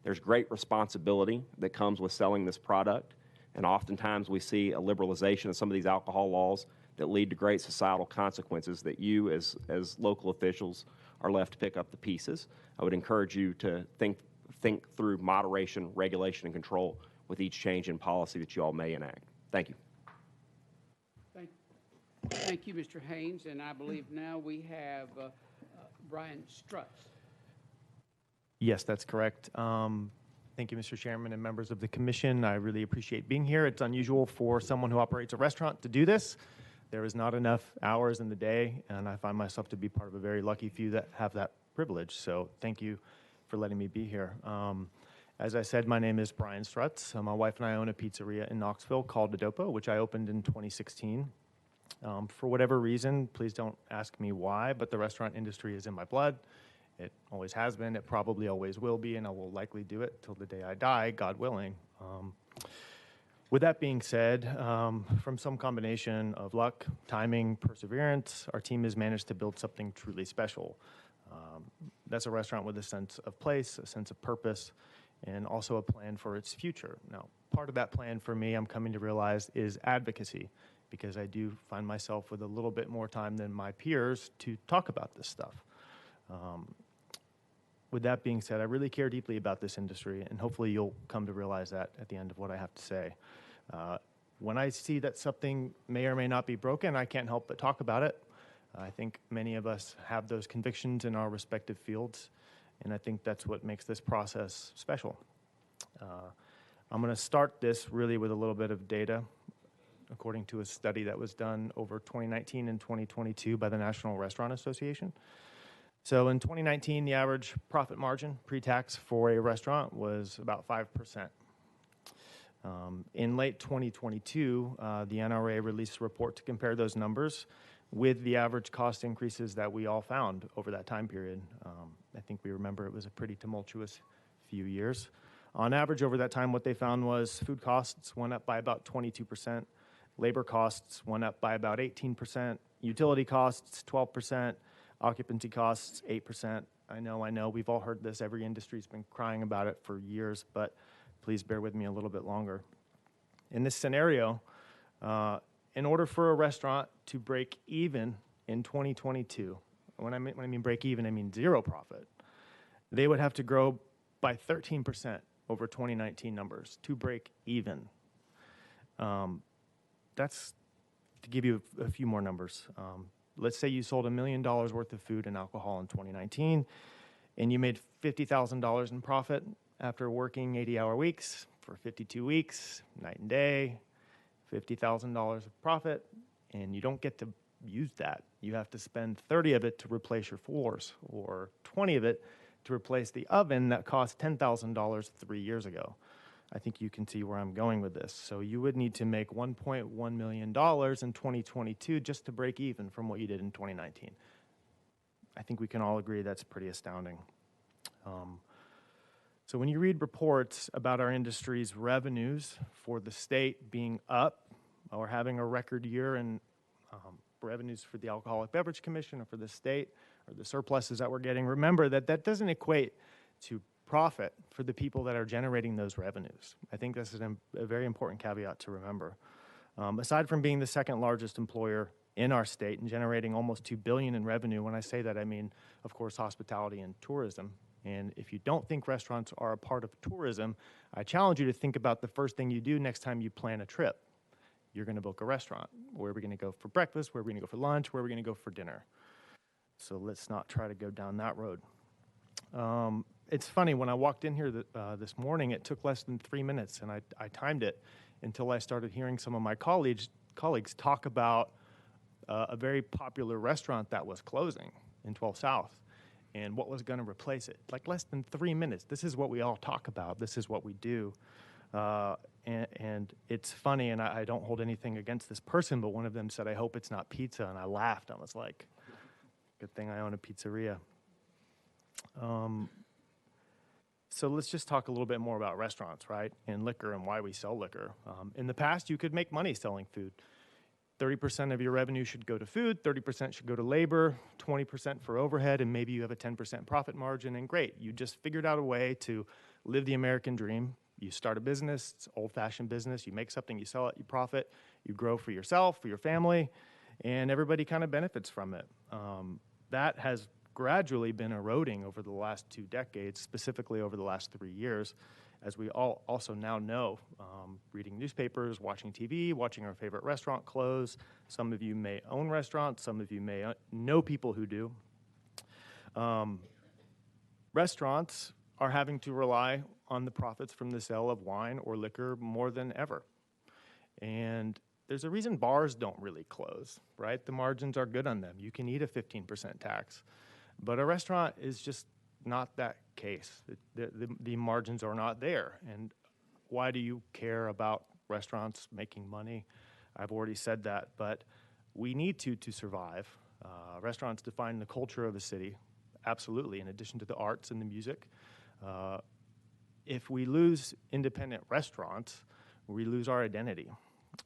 There's great responsibility that comes with selling this product, and oftentimes we see a liberalization of some of these alcohol laws that lead to great societal consequences that you as local officials are left to pick up the pieces. I would encourage you to think through moderation, regulation, and control with each change in policy that you all may enact. Thank you. Thank you, Mr. Haynes, and I believe now we have Brian Strutz. Yes, that's correct. Thank you, Mr. Chairman and members of the commission. I really appreciate being here. It's unusual for someone who operates a restaurant to do this. There is not enough hours in the day, and I find myself to be part of a very lucky few that have that privilege. So thank you for letting me be here. As I said, my name is Brian Strutz. My wife and I own a pizzeria in Knoxville called Adopo, which I opened in 2016. For whatever reason, please don't ask me why, but the restaurant industry is in my blood. It always has been. It probably always will be, and I will likely do it till the day I die, God willing. With that being said, from some combination of luck, timing, perseverance, our team has managed to build something truly special. That's a restaurant with a sense of place, a sense of purpose, and also a plan for its future. Now, part of that plan for me, I'm coming to realize, is advocacy, because I do find myself with a little bit more time than my peers to talk about this stuff. With that being said, I really care deeply about this industry, and hopefully you'll come to realize that at the end of what I have to say. When I see that something may or may not be broken, I can't help but talk about it. I think many of us have those convictions in our respective fields, and I think that's what makes this process special. I'm going to start this really with a little bit of data, according to a study that was done over 2019 and 2022 by the National Restaurant Association. So in 2019, the average profit margin pre-tax for a restaurant was about 5%. In late 2022, the NRA released a report to compare those numbers with the average cost increases that we all found over that time period. I think we remember it was a pretty tumultuous few years. On average, over that time, what they found was food costs went up by about 22%, labor costs went up by about 18%, utility costs 12%, occupancy costs 8%. I know, we've all heard this. Every industry's been crying about it for years, but please bear with me a little bit longer. In this scenario, in order for a restaurant to break even in 2022, when I mean break even, I mean zero profit, they would have to grow by 13% over 2019 numbers to break even. That's to give you a few more numbers. Let's say you sold $1 million worth of food and alcohol in 2019, and you made $50,000 in profit after working 80-hour weeks for 52 weeks, night and day, $50,000 of profit, and you don't get to use that. You have to spend 30 of it to replace your floors, or 20 of it to replace the oven that cost $10,000 3 years ago. I think you can see where I'm going with this. So you would need to make $1.1 million in 2022 just to break even from what you did in 2019. I think we can all agree that's pretty astounding. So when you read reports about our industry's revenues for the state being up or having a record year in revenues for the Alcoholic Beverage Commission or for the state, or the surpluses that we're getting, remember that that doesn't equate to profit for the people that are generating those revenues. I think this is a very important caveat to remember. Aside from being the second largest employer in our state and generating almost $2 billion in revenue, when I say that, I mean, of course, hospitality and tourism. And if you don't think restaurants are a part of tourism, I challenge you to think about the first thing you do next time you plan a trip. You're going to book a restaurant. Where are we going to go for breakfast? Where are we going to go for lunch? Where are we going to go for dinner? So let's not try to go down that road. It's funny, when I walked in here this morning, it took less than 3 minutes, and I timed it until I started hearing some of my colleagues talk about a very popular restaurant that was closing in 12 South and what was going to replace it. Like less than 3 minutes. This is what we all talk about. This is what we do. And it's funny, and I don't hold anything against this person, but one of them said, "I hope it's not pizza," and I laughed. I was like, good thing I own a pizzeria. So let's just talk a little bit more about restaurants, right? And liquor and why we sell liquor. In the past, you could make money selling food. 30% of your revenue should go to food, 30% should go to labor, 20% for overhead, and maybe you have a 10% profit margin, and great. You just figured out a way to live the American dream. You start a business, it's old-fashioned business, you make something, you sell it, you profit, you grow for yourself, for your family, and everybody kind of benefits from it. That has gradually been eroding over the last 2 decades, specifically over the last 3 years, as we all also now know, reading newspapers, watching TV, watching our favorite restaurant close. Some of you may own restaurants, some of you may know people who do. Restaurants are having to rely on the profits from the sale of wine or liquor more than ever. And there's a reason bars don't really close, right? The margins are good on them. You can eat a 15% tax. But a restaurant is just not that case. The margins are not there. And why do you care about restaurants making money? I've already said that, but we need to survive. Restaurants define the culture of a city, absolutely, in addition to the arts and the music. If we lose independent restaurants, we lose our identity.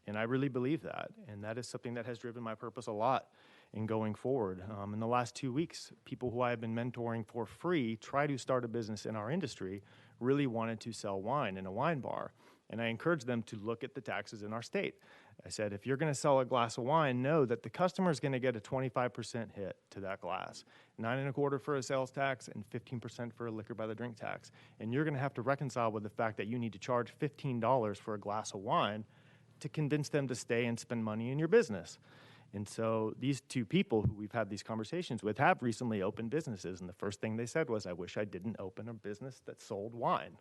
And I really believe that. And that is something that has driven my purpose a lot in going forward. In the last 2 weeks, people who I have been mentoring for free try to start a business in our industry really wanted to sell wine in a wine bar. And I encouraged them to look at the taxes in our state. I said, if you're going to sell a glass of wine, know that the customer is going to get a 25% hit to that glass. 9.25% for a sales tax and 15% for a liquor by the drink tax. And you're going to have to reconcile with the fact that you need to charge $15 for a glass of wine to convince them to stay and spend money in your business. And so these 2 people who we've had these conversations with have recently opened businesses. And the first thing they said was, I wish I didn't open a business that sold wine.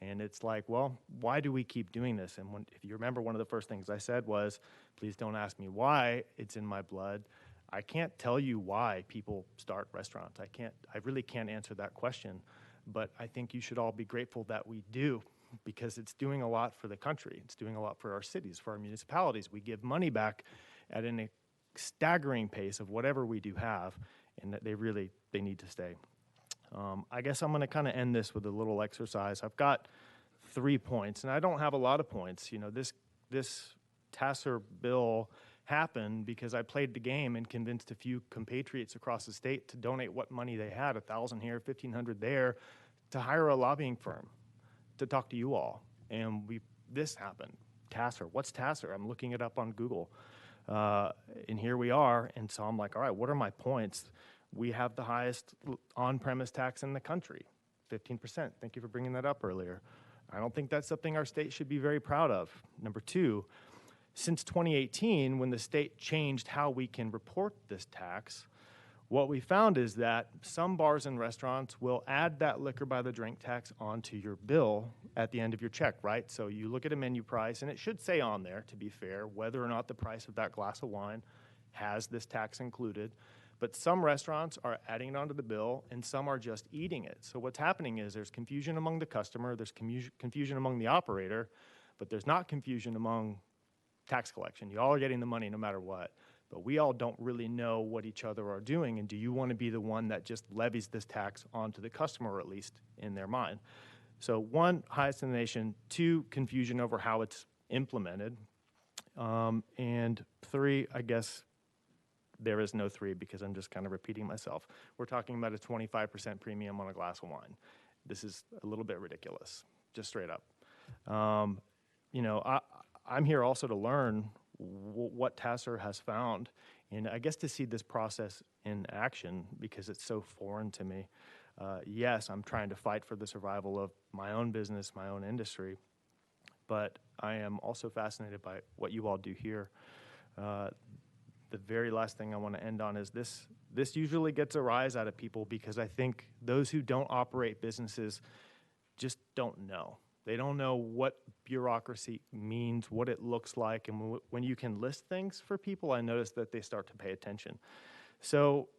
And it's like, well, why do we keep doing this? And if you remember, one of the first things I said was, please don't ask me why, it's in my blood. I can't tell you why people start restaurants. I really can't answer that question. But I think you should all be grateful that we do, because it's doing a lot for the country. It's doing a lot for our cities, for our municipalities. We give money back at a staggering pace of whatever we do have, and that they need to stay. I guess I'm going to kind of end this with a little exercise. I've got 3 points, and I don't have a lot of points. You know, this TACIR bill happened because I played the game and convinced a few compatriots across the state to donate what money they had, $1,000 here, $1,500 there, to hire a lobbying firm to talk to you all. And this happened. TACIR. What's TACIR? I'm looking it up on Google. And here we are. And so I'm like, all right, what are my points? We have the highest on-premise tax in the country, 15%. Thank you for bringing that up earlier. I don't think that's something our state should be very proud of. Number 2, since 2018, when the state changed how we can report this tax, what we found is that some bars and restaurants will add that liquor by the drink tax onto your bill at the end of your check, right? So you look at a menu price, and it should say on there, to be fair, whether or not the price of that glass of wine has this tax included. But some restaurants are adding it onto the bill, and some are just eating it. So what's happening is there's confusion among the customer, there's confusion among the operator, but there's not confusion among tax collection. You all are getting the money no matter what. but we all don't really know what each other are doing. And do you want to be the one that just levies this tax onto the customer, or at least in their mind? So one, highest in the nation. Two, confusion over how it's implemented. And three, I guess there is no three because I'm just kind of repeating myself. We're talking about a 25% premium on a glass of wine. This is a little bit ridiculous, just straight up. You know, I'm here also to learn what TACIR has found, and I guess to see this process in action because it's so foreign to me. Yes, I'm trying to fight for the survival of my own business, my own industry, but I am also fascinated by what you all do here. The very last thing I want to end on is this usually gets a rise out of people because I think those who don't operate businesses just don't know. They don't know what bureaucracy means, what it looks like, and when you can list things for people, I notice that they start to pay attention. So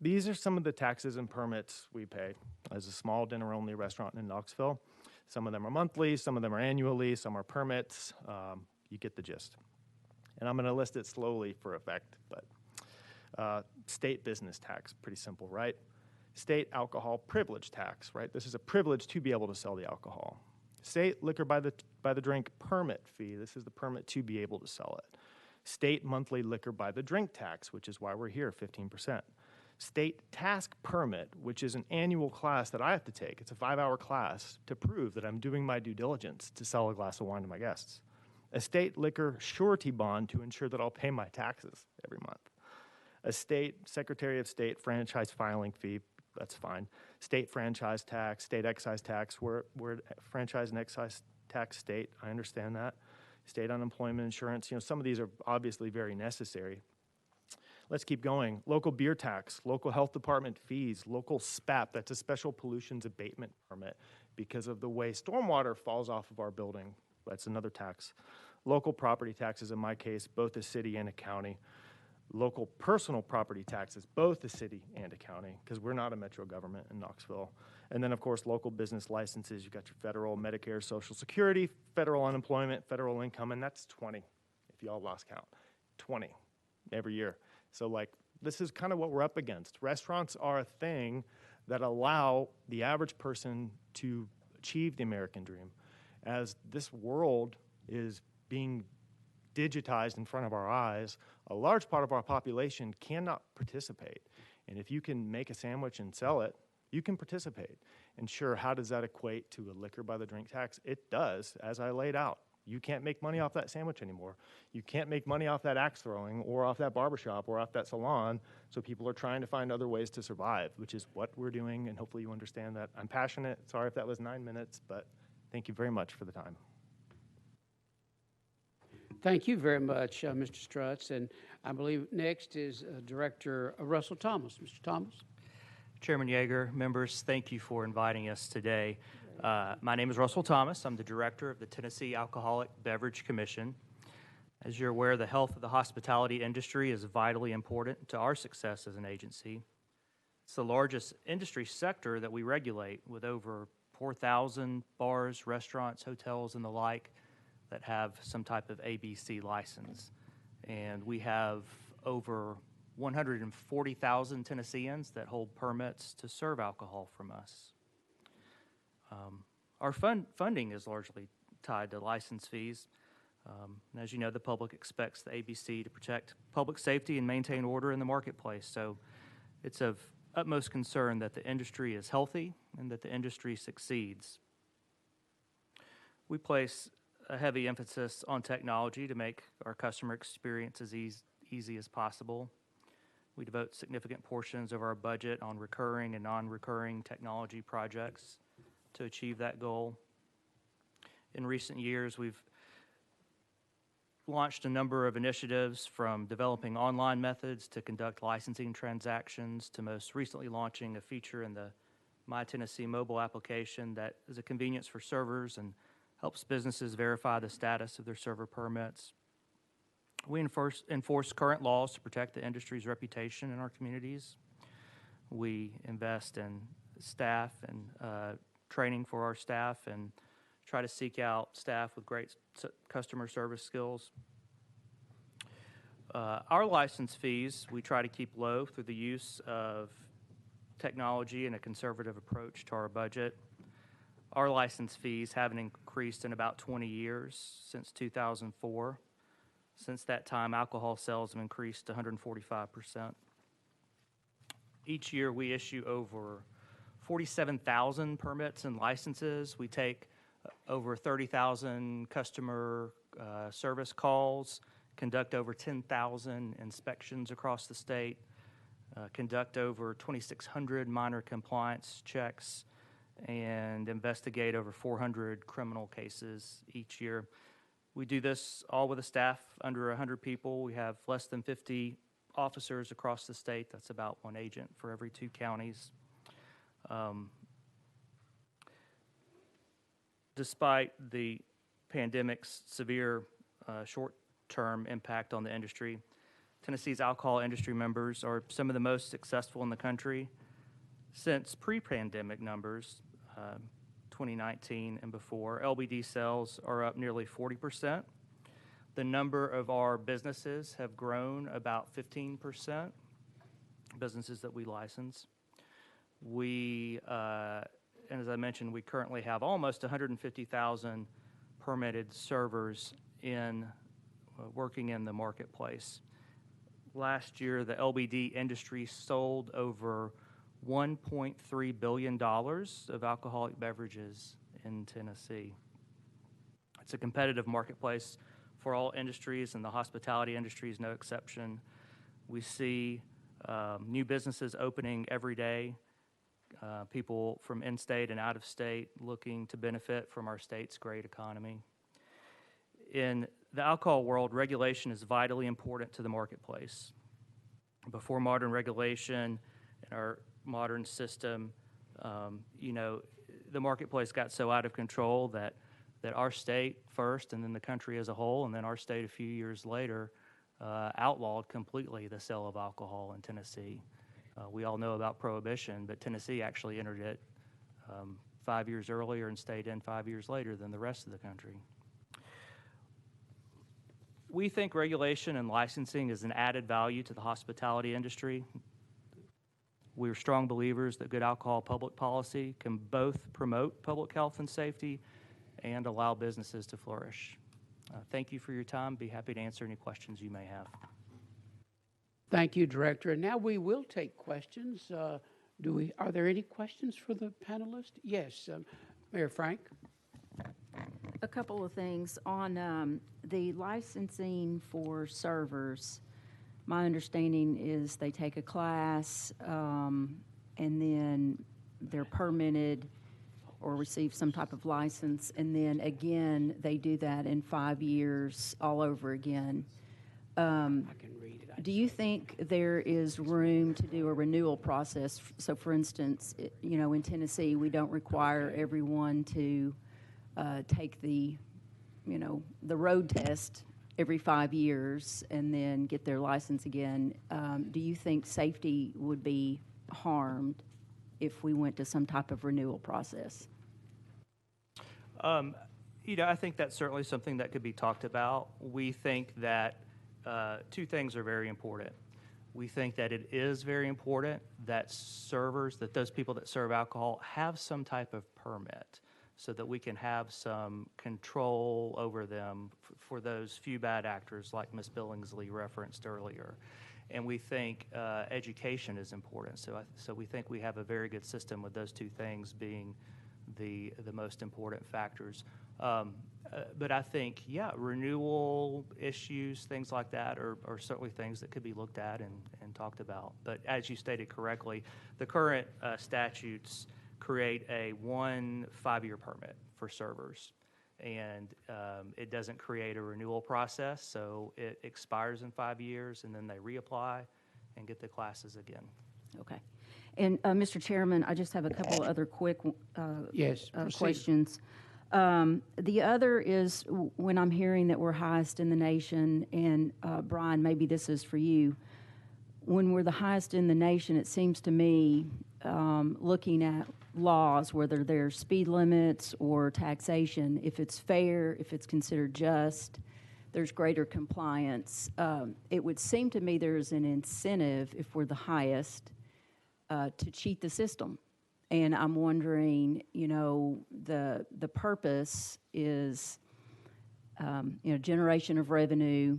these are some of the taxes and permits we pay as a small dinner-only restaurant in Knoxville. Some of them are monthly, some of them are annually, some are permits. You get the gist. And I'm going to list it slowly for effect, but state business tax, pretty simple, right? State alcohol privilege tax, right? This is a privilege to be able to sell the alcohol. State liquor by the drink permit fee. This is the permit to be able to sell it. State monthly liquor by the drink tax, which is why we're here, 15%. State task permit, which is an annual class that I have to take. It's a 5-hour class to prove that I'm doing my due diligence to sell a glass of wine to my guests. A state liquor surety bond to ensure that I'll pay my taxes every month. A state Secretary of State franchise filing fee, that's fine. State franchise tax, state excise tax, we're franchise and excise tax state, I understand that. State unemployment insurance, you know, some of these are obviously very necessary. Let's keep going. Local beer tax, local health department fees, local SPAP, that's a special pollutions abatement permit because of the way stormwater falls off of our building. That's another tax. Local property taxes, in my case, both a city and a county. Local personal property taxes, both a city and a county, because we're not a metro government in Knoxville. And then, of course, local business licenses. You've got your federal Medicare, Social Security, federal unemployment, federal income, and that's 20, if y'all lost count. 20 every year. So, like, this is kind of what we're up against. Restaurants are a thing that allow the average person to achieve the American dream. As this world is being digitized in front of our eyes, a large part of our population cannot participate. And if you can make a sandwich and sell it, you can participate. And sure, how does that equate to a liquor by the drink tax? It does, as I laid out. You can't make money off that sandwich anymore. You can't make money off that axe throwing or off that barbershop or off that salon. So people are trying to find other ways to survive, which is what we're doing. And hopefully you understand that. I'm passionate. Sorry if that was 9 minutes, but thank you very much for the time. Thank you very much, Mr. Strutz. And I believe next is Director Russell Thomas. Mr. Thomas. Chairman Yeager, members, thank you for inviting us today. My name is Russell Thomas. I'm the director of the Tennessee Alcoholic Beverage Commission. As you're aware, the health of the hospitality industry is vitally important to our success as an agency. It's the largest industry sector that we regulate, with over 4,000 bars, restaurants, hotels, and the like that have some type of ABC license. And we have over 140,000 Tennesseans that hold permits to serve alcohol from us. Our funding is largely tied to license fees. And as you know, the public expects the ABC to protect public safety and maintain order in the marketplace. So it's of utmost concern that the industry is healthy and that the industry succeeds. We place a heavy emphasis on technology to make our customer experience as easy as possible. We devote significant portions of our budget on recurring and non-recurring technology projects to achieve that goal. In recent years, we've launched a number of initiatives, from developing online methods to conduct licensing transactions to most recently launching a feature in the My Tennessee mobile application that is a convenience for servers and helps businesses verify the status of their server permits. We enforce current laws to protect the industry's reputation in our communities. We invest in staff and training for our staff and try to seek out staff with great customer service skills. Our license fees, we try to keep low through the use of technology and a conservative approach to our budget. Our license fees haven't increased in about 20 years, since 2004. Since that time, alcohol sales have increased 145%. Each year, we issue over 47,000 permits and licenses. We take over 30,000 customer service calls, conduct over 10,000 inspections across the state, conduct over 2,600 minor compliance checks, and investigate over 400 criminal cases each year. We do this all with a staff under 100 people. We have less than 50 officers across the state. That's about 1 agent for every 2 counties. Despite the pandemic's severe short-term impact on the industry, Tennessee's alcohol industry members are some of the most successful in the country. Since pre-pandemic numbers, 2019 and before, LBD sales are up nearly 40%. The number of our businesses have grown about 15%, businesses that we license. We, and as I mentioned, we currently have almost 150,000 permitted servers working in the marketplace. Last year, the LBD industry sold over $1.3 billion of alcoholic beverages in Tennessee. It's a competitive marketplace for all industries, and the hospitality industry is no exception. We see new businesses opening every day, people from in-state and out of state looking to benefit from our state's great economy. In the alcohol world, regulation is vitally important to the marketplace. Before modern regulation and our modern system, the marketplace got so out of control that our state first, and then the country as a whole, and then our state a few years later, outlawed completely the sale of alcohol in Tennessee. We all know about Prohibition, but Tennessee actually entered it 5 years earlier and stayed in 5 years later than the rest of the country. We think regulation and licensing is an added value to the hospitality industry. We're strong believers that good alcohol public policy can both promote public health and safety and allow businesses to flourish. Thank you for your time. Be happy to answer any questions you may have. Thank you, Director. And now we will take questions. Are there any questions for the panelists? Yes, Mayor Frank. A couple of things. On the licensing for servers, my understanding is they take a class and then they're permitted or receive some type of license, and then again, they do that in 5 years all over again. I can read it. Do you think there is room to do a renewal process? So for instance, in Tennessee, we don't require everyone to take the road test every 5 years and then get their license again. Do you think safety would be harmed if we went to some type of renewal process? I think that's certainly something that could be talked about. We think that 2 things are very important. We think that it is very important that those people that serve alcohol have some type of permit so that we can have some control over them for those few bad actors like Ms. Billingsley referenced earlier. And we think education is important. So we think we have a very good system with those 2 things being the most important factors. But I think, renewal issues, things like that are certainly things that could be looked at and talked about. But as you stated correctly, the current statutes create a 1 5-year permit for servers. And it doesn't create a renewal process, so it expires in 5 years, and then they reapply and get the classes again. Okay. And Mr. Chairman, I just have a couple of other quick questions. The other is when I'm hearing that we're highest in the nation, and Brian, maybe this is for you. When we're the highest in the nation, it seems to me, looking at laws, whether they're speed limits or taxation, if it's fair, if it's considered just, there's greater compliance. It would seem to me there's an incentive, if we're the highest, to cheat the system. And I'm wondering, the purpose is, generation of revenue,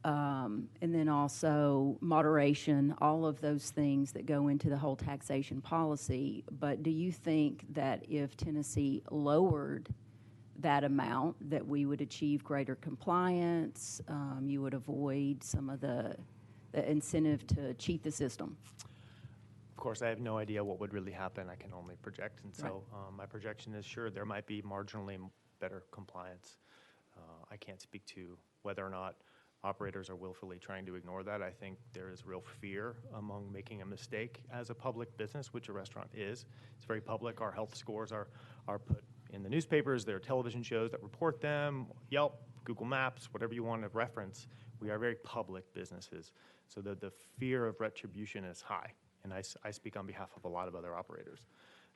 and then also moderation, all of those things that go into the whole taxation policy. But do you think that if Tennessee lowered that amount, that we would achieve greater compliance? You would avoid some of the incentive to cheat the system? Of course, I have no idea what would really happen. I can only project. And so my projection is, sure, there might be marginally better compliance. I can't speak to whether or not operators are willfully trying to ignore that. I think there is real fear among making a mistake as a public business, which a restaurant is. It's very public. Our health scores are put in the newspapers. There are television shows that report them, Yelp, Google Maps, whatever you want to reference. We are very public businesses. So the fear of retribution is high. And I speak on behalf of a lot of other operators.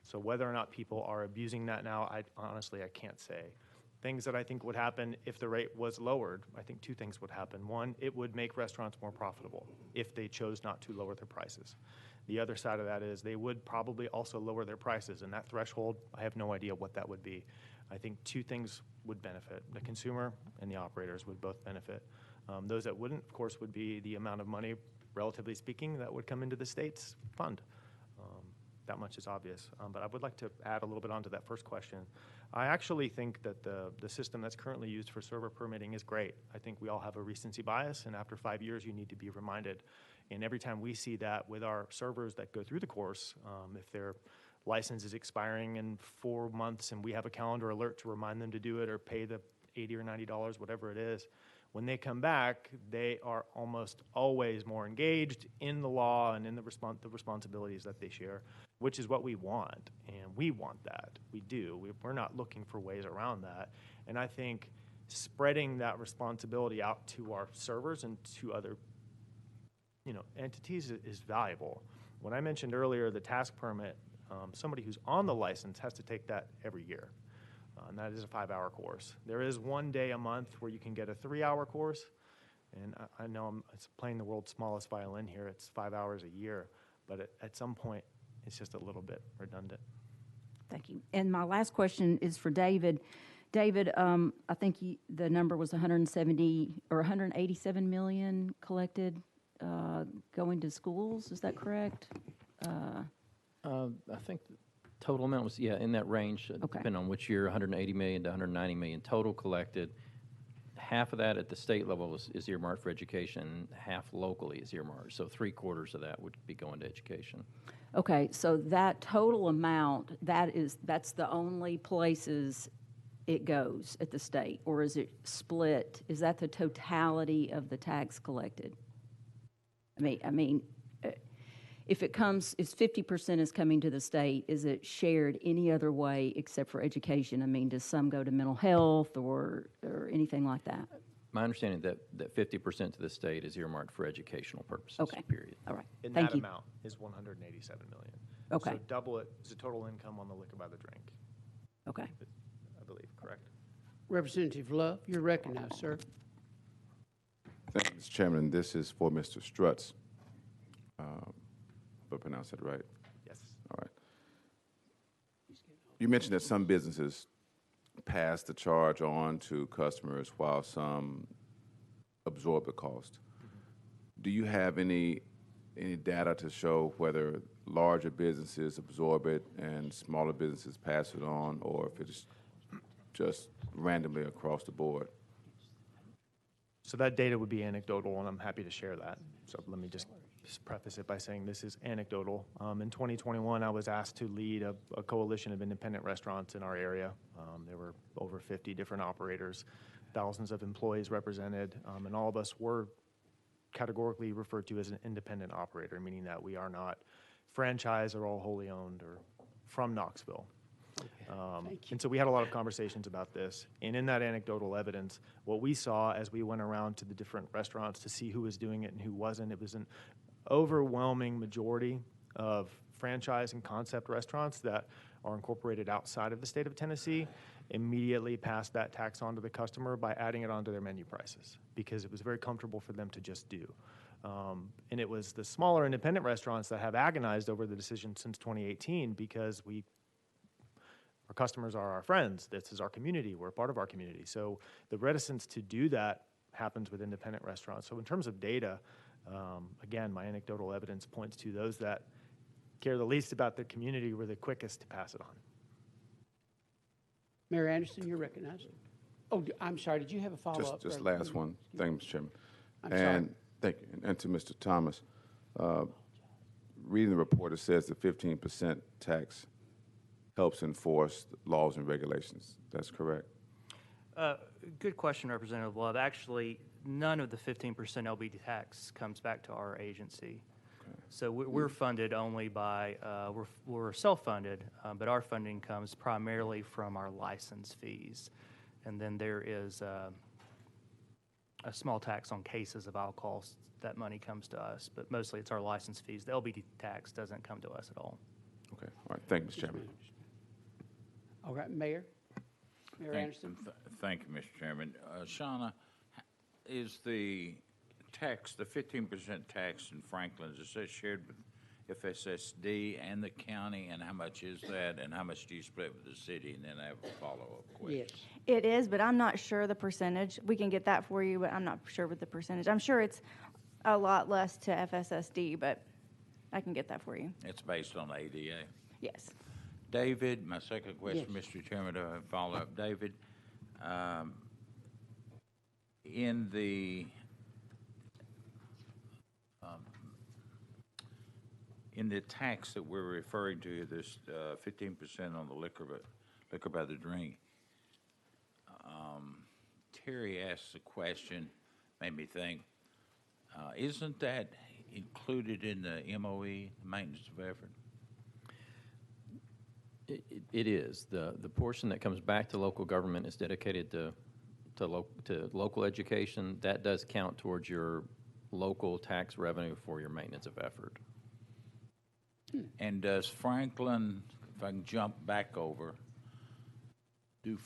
So whether or not people are abusing that now, honestly, I can't say. Things that I think would happen if the rate was lowered, I think two things would happen. One, it would make restaurants more profitable if they chose not to lower their prices. The other side of that is they would probably also lower their prices, and that threshold, I have no idea what that would be. I think two things would benefit. The consumer and the operators would both benefit. Those that wouldn't, of course, would be the amount of money, relatively speaking, that would come into the state's fund. That much is obvious. But I would like to add a little bit onto that first question. I actually think that the system that's currently used for server permitting is great. I think we all have a recency bias, and after 5 years, you need to be reminded. And every time we see that with our servers that go through the course, if their license is expiring in 4 months and we have a calendar alert to remind them to do it or pay the $80 or $90, whatever it is, when they come back, they are almost always more engaged in the law and in the responsibilities that they share, which is what we want. And we want that. We do. We're not looking for ways around that. And I think spreading that responsibility out to our servers and to other entities is valuable. When I mentioned earlier the task permit, somebody who's on the license has to take that every year. And that is a 5-hour course. There is 1 day a month where you can get a 3-hour course. And I know it's playing the world's smallest violin here. It's 5 hours a year. But at some point, it's just a little bit redundant. Thank you. And my last question is for David. David, I think the number was 170 or 187 million collected going to schools. Is that correct? I think the total amount was, in that range, depending on which year, 180 million to 190 million total collected. Half of that at the state level is earmarked for education, half locally is earmarked. So 3/4 of that would be going to education. Okay, so that total amount, that's the only places it goes at the state, or is it split? Is that the totality of the tax collected? I mean, if 50% is coming to the state, is it shared any other way except for education? I mean, does some go to mental health or anything like that? My understanding that 50% to the state is earmarked for educational purposes, period. All right, And thank that you. amount is 187 million. Okay. So double it is the total income on the liquor by the drink. Okay. I believe, correct? Representative Love, you're recognized, sir. Thank you, Mr. Chairman. This is for Mr. Strutz. Hope I pronounced that right. Yes. All right. You mentioned that some businesses pass the charge on to customers while some absorb the cost. Do you have any data to show whether larger businesses absorb it and smaller businesses pass it on, or if it's just randomly across the board? So that data would be anecdotal, and I'm happy to share that. So let me just preface it by saying this is anecdotal. In 2021, I was asked to lead a coalition of independent restaurants in our area. There were over 50 different operators, thousands of employees represented, and all of us were categorically referred to as an independent operator, meaning that we are not franchised or all wholly owned or from Knoxville. And so we had a lot of conversations about this. And in that anecdotal evidence, what we saw as we went around to the different restaurants to see who was doing it and who wasn't, it was an overwhelming majority of franchise and concept restaurants that are incorporated outside of the state of Tennessee. immediately passed that tax on to the customer by adding it onto their menu prices because it was very comfortable for them to just do. And it was the smaller independent restaurants that have agonized over the decision since 2018 because our customers are our friends. This is our community. We're a part of our community. So the reticence to do that happens with independent restaurants. So in terms of data, again, my anecdotal evidence points to those that care the least about their community were the quickest to pass it on. Mayor Anderson, you're recognized. Oh, I'm sorry, did you have a follow-up? Just last one. Thank you, Mr. Chairman. I'm sorry. Thank you. And to Mr. Thomas, reading the report, it says the 15% tax helps enforce laws and regulations. That's correct? Good question, Representative Love. Actually, none of the 15% LBD tax comes back to our agency. So we're funded only by, we're self-funded, but our funding comes primarily from our license fees. And then there is a small tax on cases of alcohol. That money comes to us, but mostly it's our license fees. The LBD tax doesn't come to us at all. Okay. All right. Thank you, Mr. Chairman. All right, Mayor Anderson. Thank you, Mr. Chairman. Shauna, is the tax, the 15% tax in Franklin, is that shared with FSSD and the county, and how much is that, and how much do you split with the city? And then I have a follow-up question. Yes. It is, but I'm not sure the percentage. We can get that for you, but I'm not sure with the percentage. I'm sure it's a lot less to FSSD, but I can get that for you. It's based on ADA? Yes. David, my second question, Yes. Mr. Chairman, to follow up. David, in the tax that we're referring to, this 15% on the liquor by the drink, Terry asked the question, made me think, isn't that included in the MOE, maintenance of effort? It is. The portion that comes back to local government is dedicated to local education. That does count towards your local tax revenue for your maintenance of effort. And does Franklin, if I can jump back over, do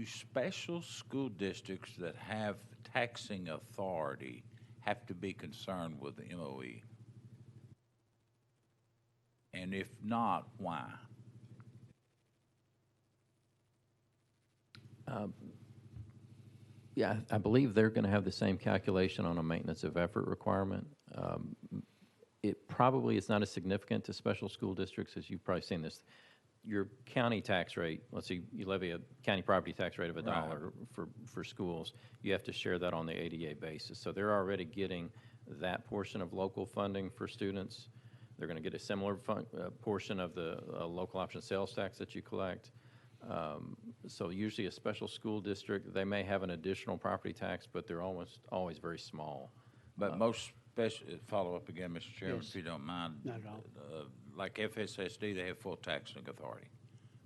special school districts that have taxing authority have to be concerned with the MOE? And if not, why? Yeah, I believe they're going to have the same calculation on a maintenance of effort requirement. It probably is not as significant to special school districts as you've probably seen this. Your county tax rate, let's see, you levy a county property tax rate of $1 for schools. You have to share that on the ADA basis. So they're already getting that portion of local funding for students. They're going to get a similar portion of the local option sales tax that you collect. So usually a special school district, they may have an additional property tax, but they're almost always very small. But most special, follow up again, Mr. Chairman, Yes. if you don't mind. Not at all. Like FSSD, they have full taxing authority.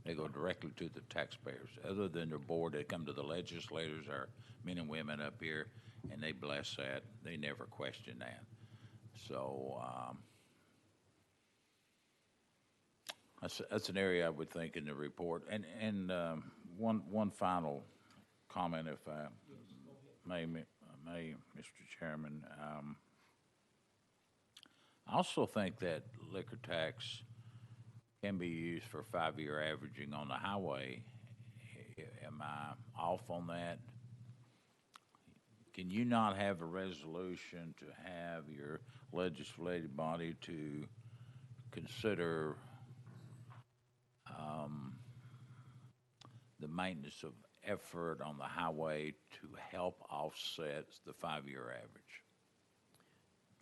They go directly to the taxpayers. Other than their board, they come to the legislators, our men and women up here, and they bless that. They never question that. So that's an area I would think in the report. And one final comment, if I may, Mr. Chairman. I also think that liquor tax can be used for 5-year averaging on the highway. Am I off on that? Can you not have a resolution to have your legislative body to consider the maintenance of effort on the highway to help offset the 5-year average?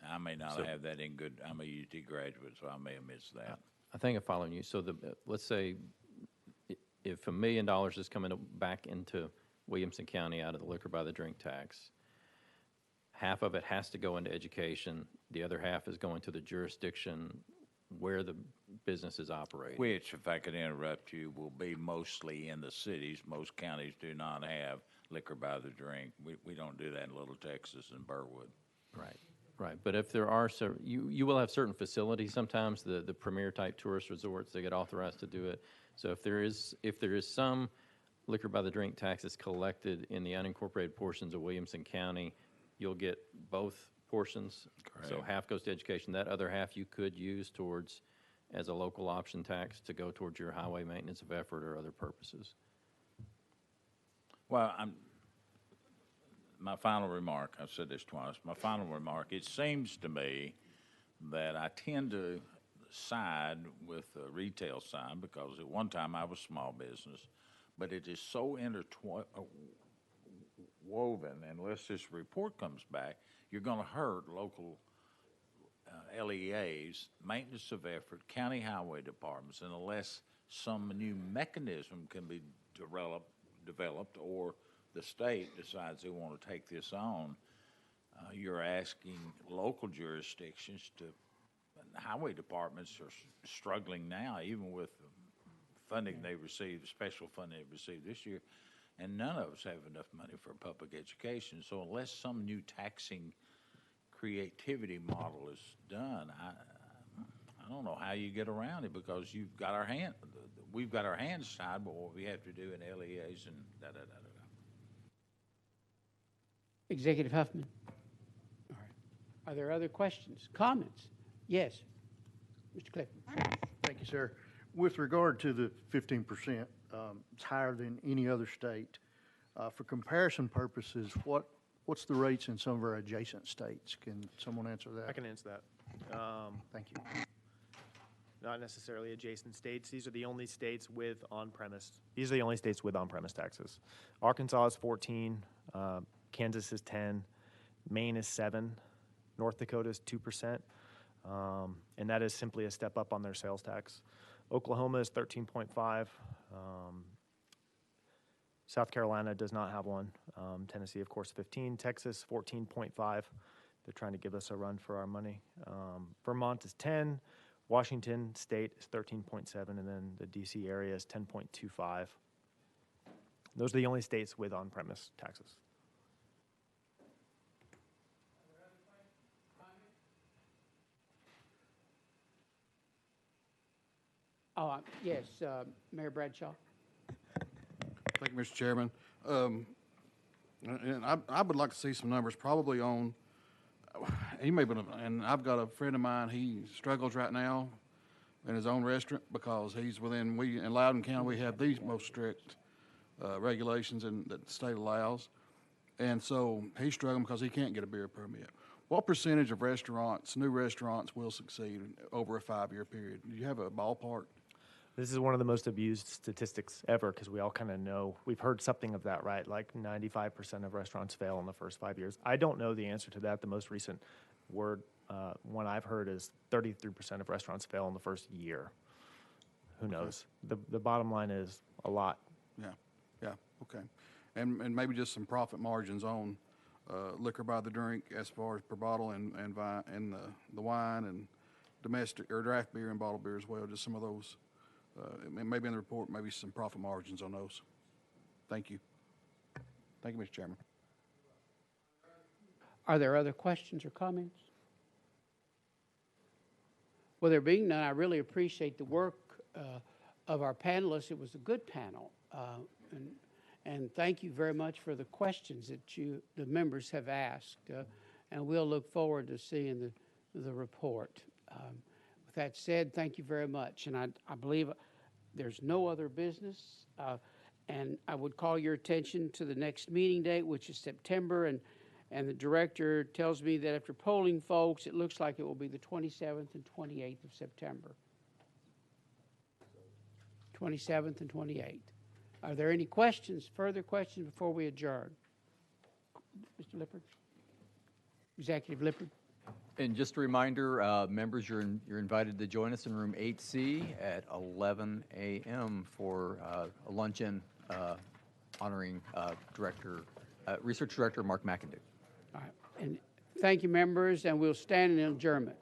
I may not have that in good. I'm a UT graduate, so I may have missed that. I think I'm following you. So let's say if $1 million is coming back into Williamson County out of the liquor by the drink tax, half of it has to go into education. The other half is going to the jurisdiction where the business is operating. Which, if I could interrupt you, will be mostly in the cities. Most counties do not have liquor by the drink. We don't do that in Little Texas and Burwood. Right. Right, but if there are, you will have certain facilities, sometimes the premier type tourist resorts, they get authorized to do it. So if there is some liquor by the drink taxes collected in the unincorporated portions of Williamson County, you'll get both portions. So Correct. half goes to education, that other half you could use towards, as a local option tax, to go towards your highway maintenance of effort or other purposes. Well, my final remark, I've said this twice, my final remark, it seems to me that I tend to side with the retail side because at one time I was small business, but it is so interwoven, unless this report comes back, you're going to hurt local LEAs, maintenance of effort, county highway departments, and unless some new mechanism can be developed or the state decides they want to take this on, you're asking local jurisdictions to, highway departments are struggling now, even with the funding they received, special funding they received this year, and none of us have enough money for public education. So unless some new taxing creativity model is done, I don't know how you get around it because we've got our hands tied by what we have to do in LEAs and da-da-da-da. Executive Huffman. All right. Are there other questions, comments? Yes, Mr. Clifton. Thank you, sir. With regard to the 15%, it's higher than any other state. For comparison purposes, what's the rates in some of our adjacent states? Can someone answer that? I can answer that. Thank you. Not necessarily adjacent states. These are the only states with on-premise. These are the only states with on-premise taxes. Arkansas is 14, Kansas is 10, Maine is 7, North Dakota is 2%, and that is simply a step up on their sales tax. Oklahoma is 13.5. South Carolina does not have one. Tennessee, of course, 15. Texas, 14.5. They're trying to give us a run for our money. Vermont is 10. Washington State is 13.7, and then the D.C. area is 10.25. Those are the only states with on-premise taxes. Oh, yes, Mayor Bradshaw. Thank you, Mr. Chairman. And I would like to see some numbers probably on, and I've got a friend of mine, he struggles right now in his own restaurant because he's in Loudoun County, we have the most strict regulations that the state allows. And so he's struggling because he can't get a beer permit. What percentage of new restaurants will succeed over a 5-year period? Do you have a ballpark? This is one of the most abused statistics ever because we all kind of know, we've heard something of that, right? Like 95% of restaurants fail in the first 5 years. I don't know the answer to that. The most recent one I've heard is 33% of restaurants fail in the first year. Who knows? The bottom line is a lot. Yeah, okay. And maybe just some profit margins on liquor by the drink as far as per bottle and the wine and domestic or draft beer and bottled beer as well, just some of those. Maybe in the report, maybe some profit margins on those. Thank you. Thank you, Mr. Chairman. Are there other questions or comments? Well, there being none, I really appreciate the work of our panelists. It was a good panel. And thank you very much for the questions that the members have asked. And we'll look forward to seeing the report. With that said, thank you very much. And I believe there's no other business. And I would call your attention to the next meeting date, which is September. And the director tells me that after polling folks, it looks like it will be the 27th and 28th of September. 27th and 28th. Are there any questions, further questions before we adjourn? Mr. Lippard? Executive Lippard? And just a reminder, members, you're invited to join us in room 8C at 11 a.m. for a luncheon honoring Research Director Mark McIndoe. All right. And thank you, members, and we'll stand in adjournment.